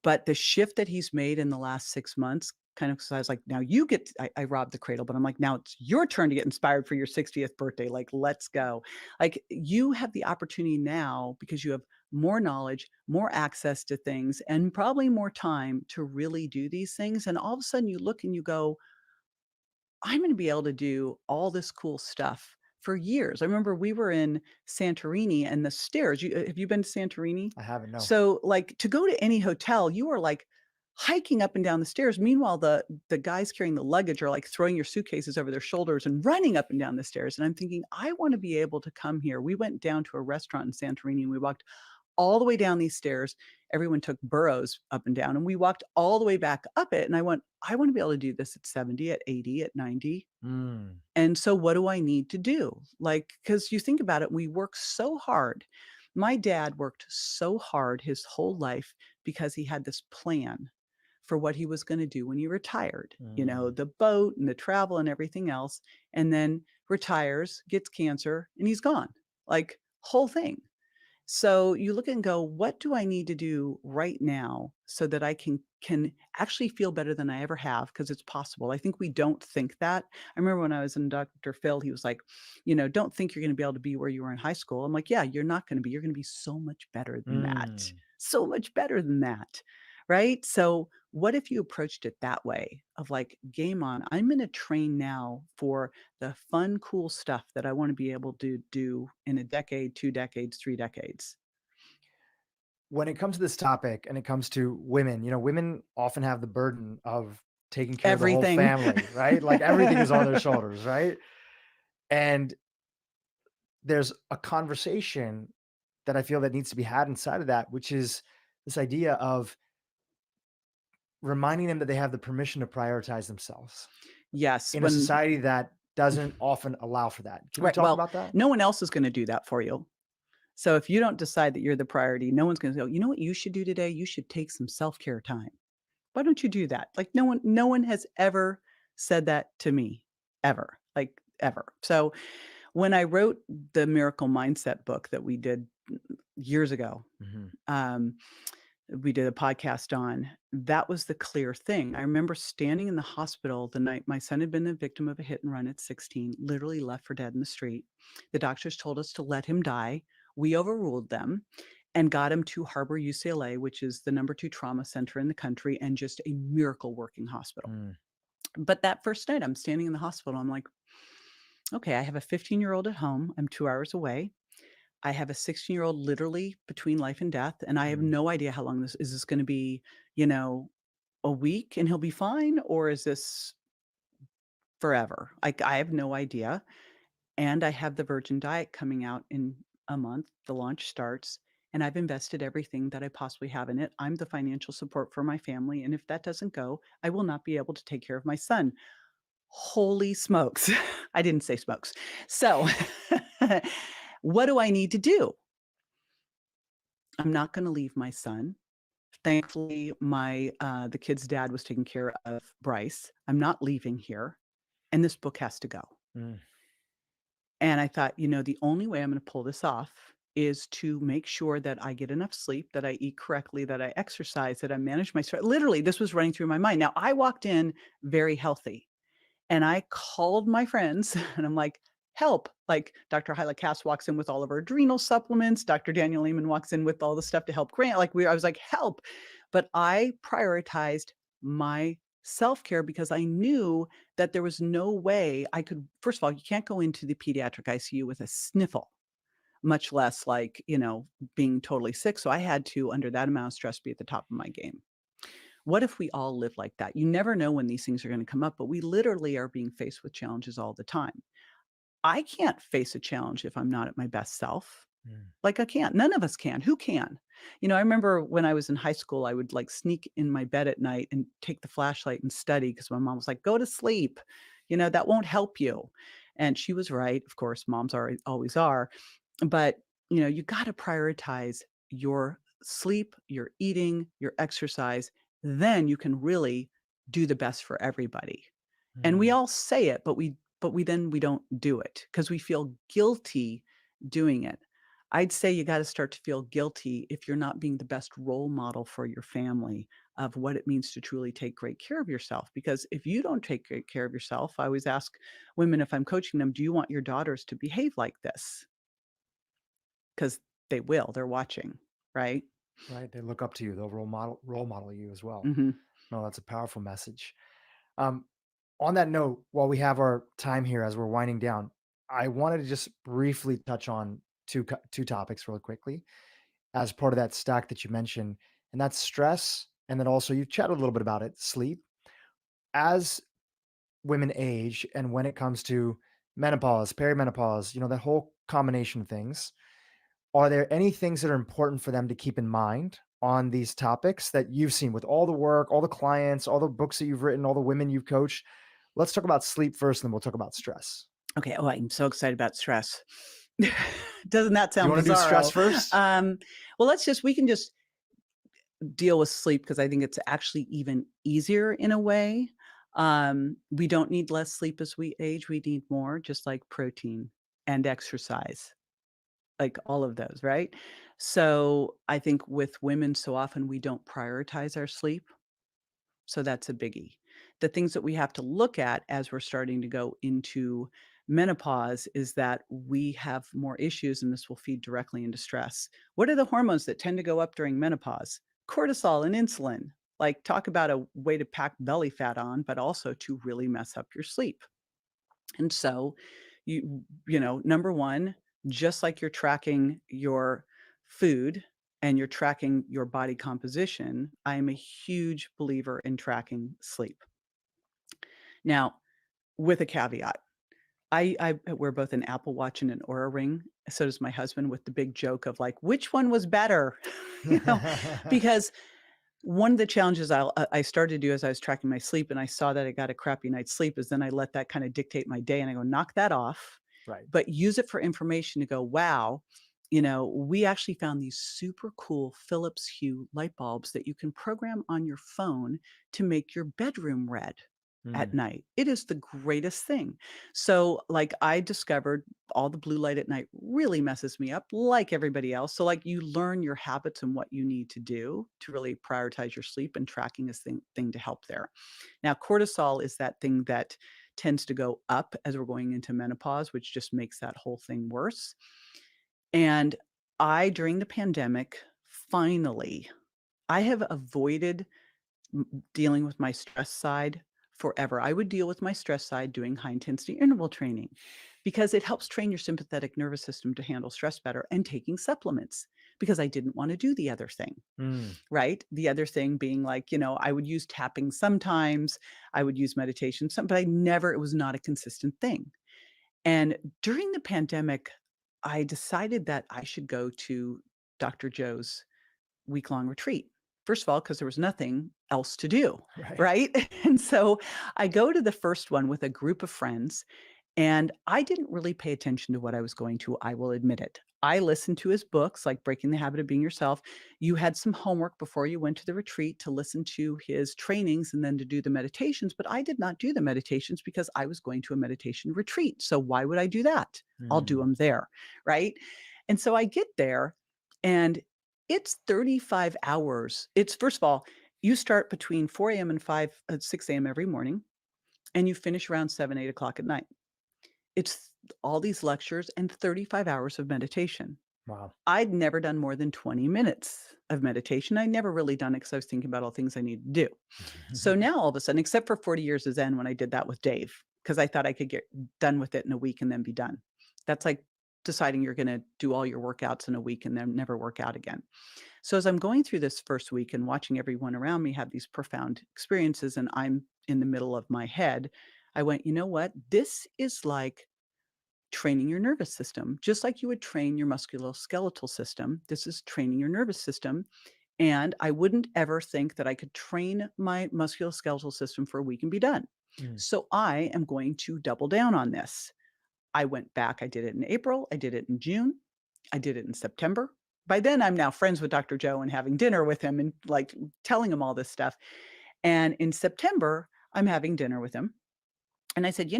but the shift that he's made in the last 6 months, kind of 'cause I was like, "Now you get" I robbed the cradle, but I'm like, "Now it's your turn to get inspired for your 60th birthday, like, let's go." Like, you have the opportunity now because you have more knowledge, more access to things, and probably more time to really do these things, and all of a sudden you look and you go, I'm gonna be able to do all this cool stuff for years. I remember we were in Santorini and the stairs, have you been to Santorini? I haven't, no. So, like, to go to any hotel, you are, like, hiking up and down the stairs. Meanwhile, the guys carrying the luggage are, like, throwing your suitcases over their shoulders and running up and down the stairs, and I'm thinking, "I wanna be able to come here." We went down to a restaurant in Santorini, and we walked all the way down these stairs. Everyone took burros up and down, and we walked all the way back up it, and I went, "I wanna be able to do this at 70, at 80, at 90." Mm. And so what do I need to do? Like, because you think about it, we work so hard. My dad worked so hard his whole life because he had this plan for what he was gonna do when he retired, Mm. the boat and the travel and everything else, and then retires, gets cancer, and he's gone. Like, whole thing. So you look and go, what do I need to do right now so that I can actually feel better than I ever have? Because it's possible. I think we don't think that. I remember when I was in Dr. Phil, he was like, don't think you're going to be able to be where you were in high school. I'm like, yeah, you're not going to be. You're going to be so much better than that. Mm. So much better than that. Right. So what if you approached it that way of like, game on, I'm going to train now for the fun, cool stuff that I want to be able to do in a decade, 2 decades, 3 decades. When it comes to this topic and it comes to women, women often have the burden of taking care of the whole Everything. family, right? Like everything is on their shoulders, right? And there's a conversation that I feel that needs to be had inside of that, which is this idea of reminding them that they have the permission to prioritize themselves Yes, in a when society that doesn't often allow for that. Can you right, talk well, about that? no one else is gonna do that for you. So if you don't decide that you're the priority, no one's gonna go, "You know what you should do today? You should take some self-care time." Why don't you do that? Like, no one has ever said that to me, ever, like, ever. So when I wrote the Miracle Mindset book that we did years ago. Mhm. Um, we did a podcast on. That was the clear thing. I remember standing in the hospital the night my son had been the victim of a hit and run at 16, literally left for dead in the street. The doctors told us to let him die. We overruled them and got him to Harbor UCLA, which is the number 2 trauma center in the country and just a miracle working hospital. Mm. But that first night, I'm standing in the hospital. I'm like, okay, I have a 15-year-old at home. I'm 2 hours away. I have a 16-year-old literally between life and death, and I have Mm. no idea how long this gonna be, you know, a week and he'll be fine, or is this forever? Like, I have no idea, and I have the Virgin Diet coming out in a month. The launch starts, and I've invested everything that I possibly have in it. I'm the financial support for my family, and if that doesn't go, I will not be able to take care of my son. Holy smokes. I didn't say smokes. So, what do I need to do? I'm not gonna leave my son. Thankfully, the kid's dad was taking care of Bryce. I'm not leaving here, and this book has to go. Mm. And I thought, the only way I'm gonna pull this off is to make sure that I get enough sleep, that I eat correctly, that I exercise, that I manage my stress. Literally, this was running through my mind. Now, I walked in very healthy. And I called my friends and I'm like, help. Like Dr. Hyla Cass walks in with all of her adrenal supplements. Dr. Daniel Lehman walks in with all the stuff to help Grant. I was like, help. But I prioritized my self-care because I knew that there was no way I could, first of all, you can't go into the pediatric ICU with a sniffle, much less like, being totally sick. So I had to, under that amount of stress, be at the top of my game. What if we all live like that? You never know when these things are going to come up, but we literally are being faced with challenges all the time. I can't face a challenge if I'm not at my best self. Mm. Like I can't. None of us can. Who can? I remember when I was in high school, I would like sneak in my bed at night and take the flashlight and study because my mom was like, go to sleep. That won't help you. And she was right. Of course, moms are always are. But, you got to prioritize your sleep, your eating, your exercise. Then you can really do the best for everybody. And we Mm. all say it, but we don't do it because we feel guilty doing it. I'd say you got to start to feel guilty if you're not being the best role model for your family of what it means to truly take great care of yourself. Because if you don't take great care of yourself, I always ask women if I'm coaching them, do you want your daughters to behave like this? Because they will, they're watching, right? Right. They look up to you. They'll role model you as well. Mhm. No, that's a powerful message. Um, on that note, while we have our time here as we're winding down, I wanted to just briefly touch on two topics really quickly as part of that stack that you mentioned, and that's stress, and then also you chatted a little bit about it, sleep. As women age, and when it comes to menopause, perimenopause, that whole combination of things, are there any things that are important for them to keep in mind on these topics that you've seen with all the work, all the clients, all the books that you've written, all the women you've coached? Let's talk about sleep first, and then we'll talk about stress. Okay, oh, I'm so excited about stress. Doesn't that You sound wanna do stress bizarro? first? Um, well, we can just deal with sleep because I think it's actually even easier in a way. We don't need less sleep as we age, we need more, just like protein and exercise, like all of those, right? So I think with women, so often we don't prioritize our sleep. So that's a biggie. The things that we have to look at as we're starting to go into menopause is that we have more issues, and this will feed directly into stress. What are the hormones that tend to go up during menopause? Cortisol and insulin. Like, talk about a way to pack belly fat on, but also to really mess up your sleep. And so, number one, just like you're tracking your food and you're tracking your body composition, I am a huge believer in tracking sleep. Now, with a caveat, I wear both an Apple Watch and an Aura Ring. So does my husband, with the big joke of like, which one was better? you know, because one of the challenges I started to do as I was tracking my sleep and I saw that I got a crappy night's sleep is then I let that kind of dictate my day and I go, knock that off, Right. but use it for information to go, wow, we actually found these super cool Philips Hue light bulbs that you can program on your phone to make your bedroom red. at Mm. night. It is the greatest thing. So, like, I discovered all the blue light at night really messes me up like everybody else. So, like, you learn your habits and what you need to do to really prioritize your sleep, and tracking is thing to help there. Now, cortisol is that thing that tends to go up as we're going into menopause, which just makes that whole thing worse. And I, during the pandemic, finally, I have avoided dealing with my stress side forever. I would deal with my stress side doing high intensity interval training because it helps train your sympathetic nervous system to handle stress better, and taking supplements because I didn't want to do the other thing, Mm. right? The other thing being like, I would use tapping sometimes, I would use meditation, some, but it was not a consistent thing. And during the pandemic, I decided that I should go to Dr. Joe's week-long retreat. First of all, because there was nothing else to do, Right. right? And so I go to the first one with a group of friends, and I didn't really pay attention to what I was going to, I will admit it. I listened to his books, like Breaking the Habit of Being Yourself. You had some homework before you went to the retreat to listen to his trainings and then to do the meditations, but I did not do the meditations because I was going to a meditation retreat. So why would I do that? I'll do Mm. them there, right? And so I get there, and it's 35 hours. It's first of all, you start between 4 a.m. and 6 a.m. every morning, and you finish around 7, 8 o'clock at night. It's all these lectures and 35 hours of meditation. Wow. I'd never done more than 20 minutes of meditation. I never really done it because I was thinking about all things I need to do. So now all of a sudden, except for 40 years of Zen when I did that with Dave, because I thought I could get done with it in a week and then be done. That's like deciding you're going to do all your workouts in a week and then never work out again. So as I'm going through this first week and watching everyone around me have these profound experiences, and I'm in the middle of my head, I went, you know what? This is like training your nervous system, just like you would train your musculoskeletal system. This is training your nervous system. And I wouldn't ever think that I could train my musculoskeletal system for a week and be done. Mm. So I am going to double down on this. I went back. I did it in April. I did it in June. I did it in September. By then, I'm now friends with Dr. Joe and having dinner with him and like telling him all this stuff. And in September, I'm having dinner with him. And I said,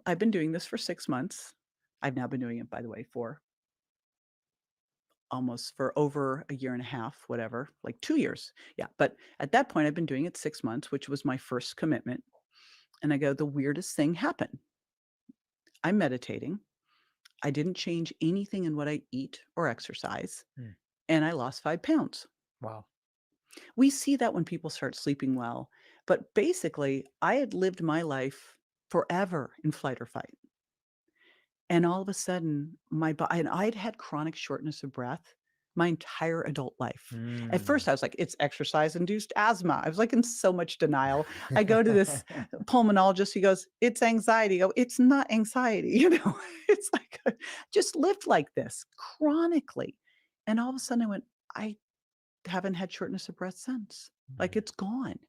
I've been doing this for 6 months. I've now been doing it, by the way, for over a year and a half, whatever, like 2 years. Yeah. But at that point, I've been doing it 6 months, which was my first commitment. And I go, the weirdest thing happened. I'm meditating. I didn't change anything in what I eat or exercise, Mm. and I lost 5 pounds. Wow. We see that when people start sleeping well. But basically, I had lived my life forever in flight or fight. And all of a sudden, my body, and I'd had chronic shortness of breath my entire adult life. At Mm. first, I was like, it's exercise induced asthma. I was like in so much denial. I go to this pulmonologist. He goes, it's anxiety. I go, it's not anxiety. It's like, just lived like this chronically. And all of a sudden, I went, I haven't had shortness of breath since. Like, Mm. it's gone.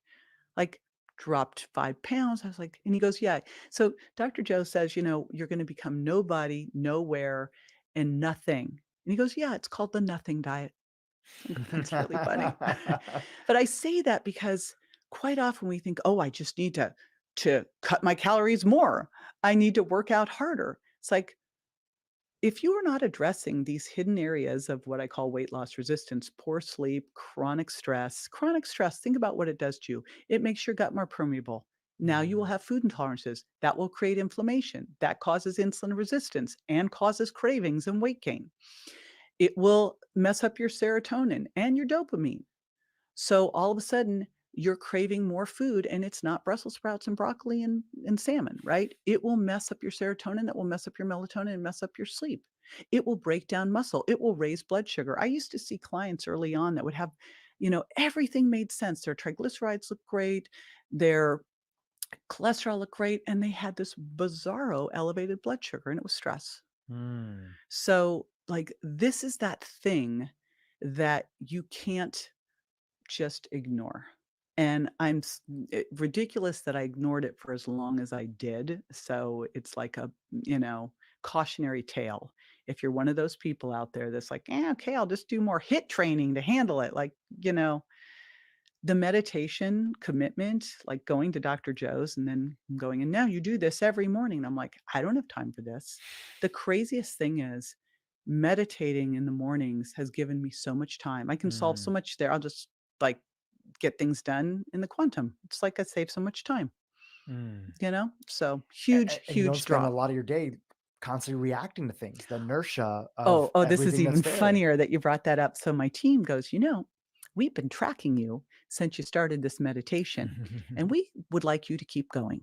Like, dropped 5 pounds. I was like, and he goes, "Yeah." So Dr. Joe says, "You're gonna become nobody, nowhere, and nothing." And he goes, "Yeah, it's called the nothing diet." That's really funny. But I say that because quite often we think, "Oh, I just need to cut my calories more. I need to work out harder." It's like, if you are not addressing these hidden areas of what I call weight loss resistance, poor sleep, chronic stress, think about what it does to you. It makes your gut more permeable. Now you will Mm. have food intolerances. That will create inflammation. That causes insulin resistance and causes cravings and weight gain. It will mess up your serotonin and your dopamine. So all of a sudden, you're craving more food, and it's not Brussels sprouts and broccoli and salmon, right? It will mess up your serotonin, that will mess up your melatonin and mess up your sleep. It will break down muscle. It will raise blood sugar. I used to see clients early on that would have, everything made sense. Their triglycerides looked great, their cholesterol looked great, and they had this bizarro elevated blood sugar, and it was stress. Mm. So, like, this is that thing that you can't just ignore. And ridiculous that I ignored it for as long as I did. So it's like a, cautionary tale. If you're one of those people out there that's like, okay, I'll just do more hit training to handle it. Like, the meditation commitment, like going to Dr. Joe's and then going, and now you do this every morning. I'm like, I don't have time for this. The craziest thing is meditating in the mornings has given me so much time. I can solve so Mm, much there. I'll just like get things done in the quantum. It's like I save so much time, mm. So huge, And you don't huge spend a draw. lot of your day constantly reacting to things, the inertia Oh, of oh, this is everything that's even there. funnier that you brought that up. So my team goes, we've been tracking you since you started this meditation, and we would like you to keep going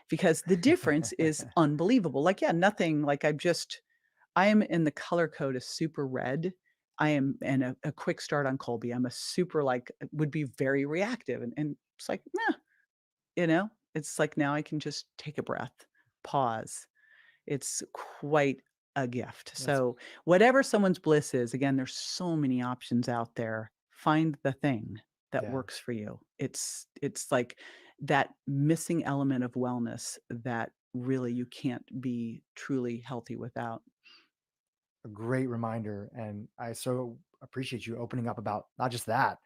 because the difference is unbelievable. Like, yeah, nothing like I am in the color code is super red. I am in a quick start on Colby. I'm a super like would be very reactive and it's like, nah, it's like now I can just take a breath, pause. It's quite a gift. That's So, whatever someone's bliss is, again, there's so many options out there. Find the thing that yeah, works for you. It's like that missing element of wellness that really you can't be truly healthy without. a great reminder. And I so appreciate you opening up about not just that,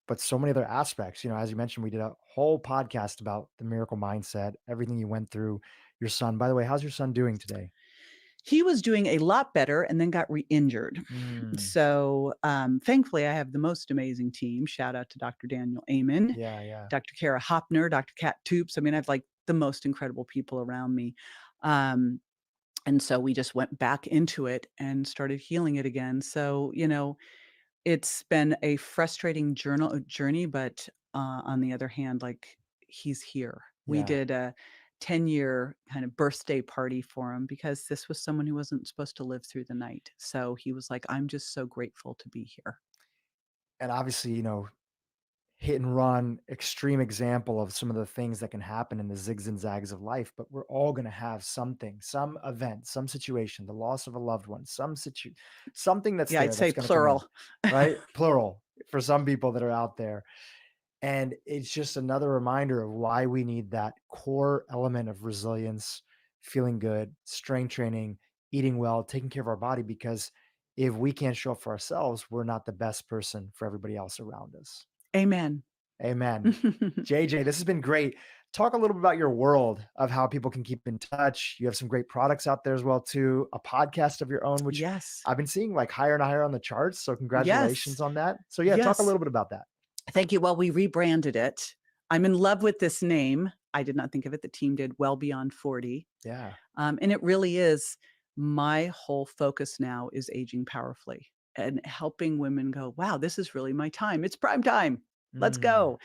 but so many other aspects. As you mentioned, we did a whole podcast about the miracle mindset, everything you went through. Your son, by the way, how's your son doing today? He was doing a lot better and then got re-injured. Mm, So, thankfully, I have the most amazing team. Shout out to Dr. Daniel Amen, yeah, yeah. Dr. Kara Hopner, Dr. Kat Toops. I mean, I have like the most incredible people around me. Um, and so we just went back into it and started healing it again. So, it's been a frustrating journey, but on the other hand, like he's here. We Yeah. did a 10-year kind of birthday party for him because this was someone who wasn't supposed to live through the night. So he was like, I'm just so grateful to be here. And obviously, hit and run, extreme example of some of the things that can happen in the zigs and zags of life, but we're all going to have something, some event, some situation, the loss of a loved one, something that's Yeah, I'd there say that's going to come in, plural. right? Plural for some people that are out there. And it's just another reminder of why we need that core element of resilience, feeling good, strength training, eating well, taking care of our body, because if we can't show up for ourselves, we're not the best person for everybody else around us. Amen. Amen. JJ, this has been great. Talk a little bit about your world of how people can keep in touch. You have some great products out there as well too, a podcast of your own, which Yes. I've been seeing like higher and higher on the charts. So Yes. congratulations on that. So yeah, talk a Yes. little bit about that. Thank you. Well, we rebranded it. I'm in love with this name. I did not think of it. The team did well beyond 40. Yeah. And it really is my whole focus now is aging powerfully and helping women go, wow, this is really my time. It's prime time. Let's Mm,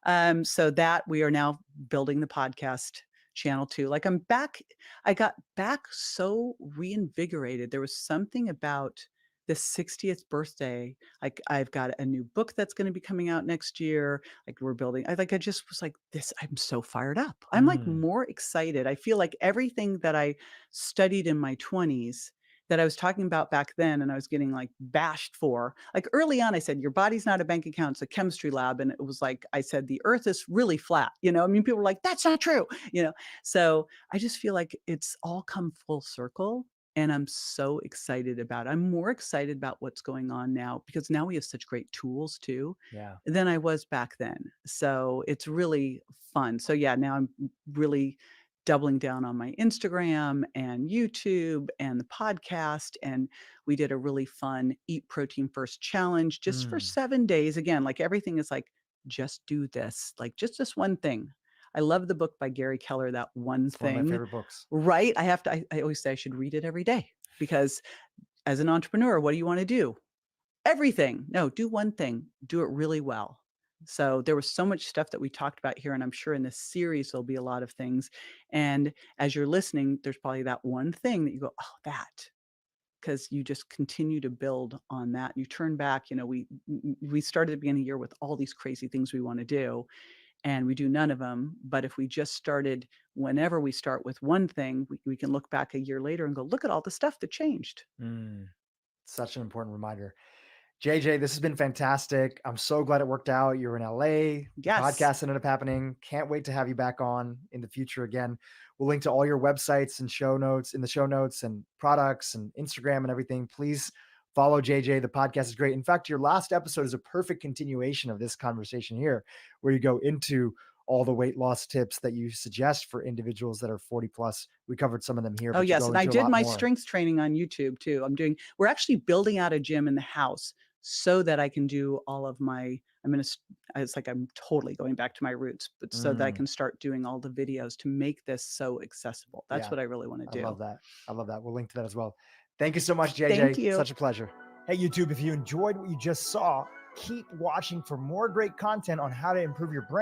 go. So that we are now building the podcast channel too. Like I'm back, I got back so reinvigorated. There was something about the 60th birthday. Like I've got a new book that's going to be coming out next year. Like we're building. I just was like this. I'm so fired up. I'm like mm. more excited. I feel like everything that I studied in my 20s that I was talking about back then and I was getting like bashed for. Like early on, I said, your body's not a bank account, it's a chemistry lab. And it was like, I said, the earth is really flat. I mean, people were like, that's not true. So I just feel like it's all come full circle. And I'm so excited about it. I'm more excited about what's going on now because now we have such great tools too Yeah. than I was back then. So it's really fun. So yeah, now I'm really doubling down on my Instagram and YouTube and the podcast. And we did a really fun Eat Protein First challenge just for Mm. 7 days. Again, like everything is like, just do this, like just this one thing. I love the book by Gary Keller, That One It's one of my Thing, favorite books. right? I always say I should read it every day because as an entrepreneur, what do you want to do? Everything. No, do one thing, do it really well. So there was so much stuff that we talked about here, and I'm sure in this series there'll be a lot of things. And as you're listening, there's probably that one thing that you go, oh, that, because you just continue to build on that. You turn back, we started at the beginning of the year with all these crazy things we want to do, and we do none of them. But if we just started, whenever we start with one thing, we can look back a year later and go, look at all the stuff that changed. Mm. Such an important reminder. JJ, this has been fantastic. I'm so glad it worked out. You're in LA. The Yes. podcast ended up happening. Can't wait to have you back on in the future again. We'll link to all your websites and show notes in the show notes and products and Instagram and everything. Please Follow JJ. The podcast is great. In fact, your last episode is a perfect continuation of this conversation here, where you go into all the weight loss tips that you suggest for individuals that are 40 plus. We covered some of them here, Oh, but you yes, go and I into a did lot my more. strength training on YouTube too. We're actually building out a gym in the house so that I can do all of my it's like I'm totally going back to my roots, but so that I Mm, can start doing all the videos to make this so accessible. That's yeah, what I really wanna I do. love that. I love that. We'll link to that as well. Thank you so much, Thank JJ. you. Such a pleasure. Hey, YouTube, if you enjoyed what you just saw, keep watching for more great content on how to improve your brain.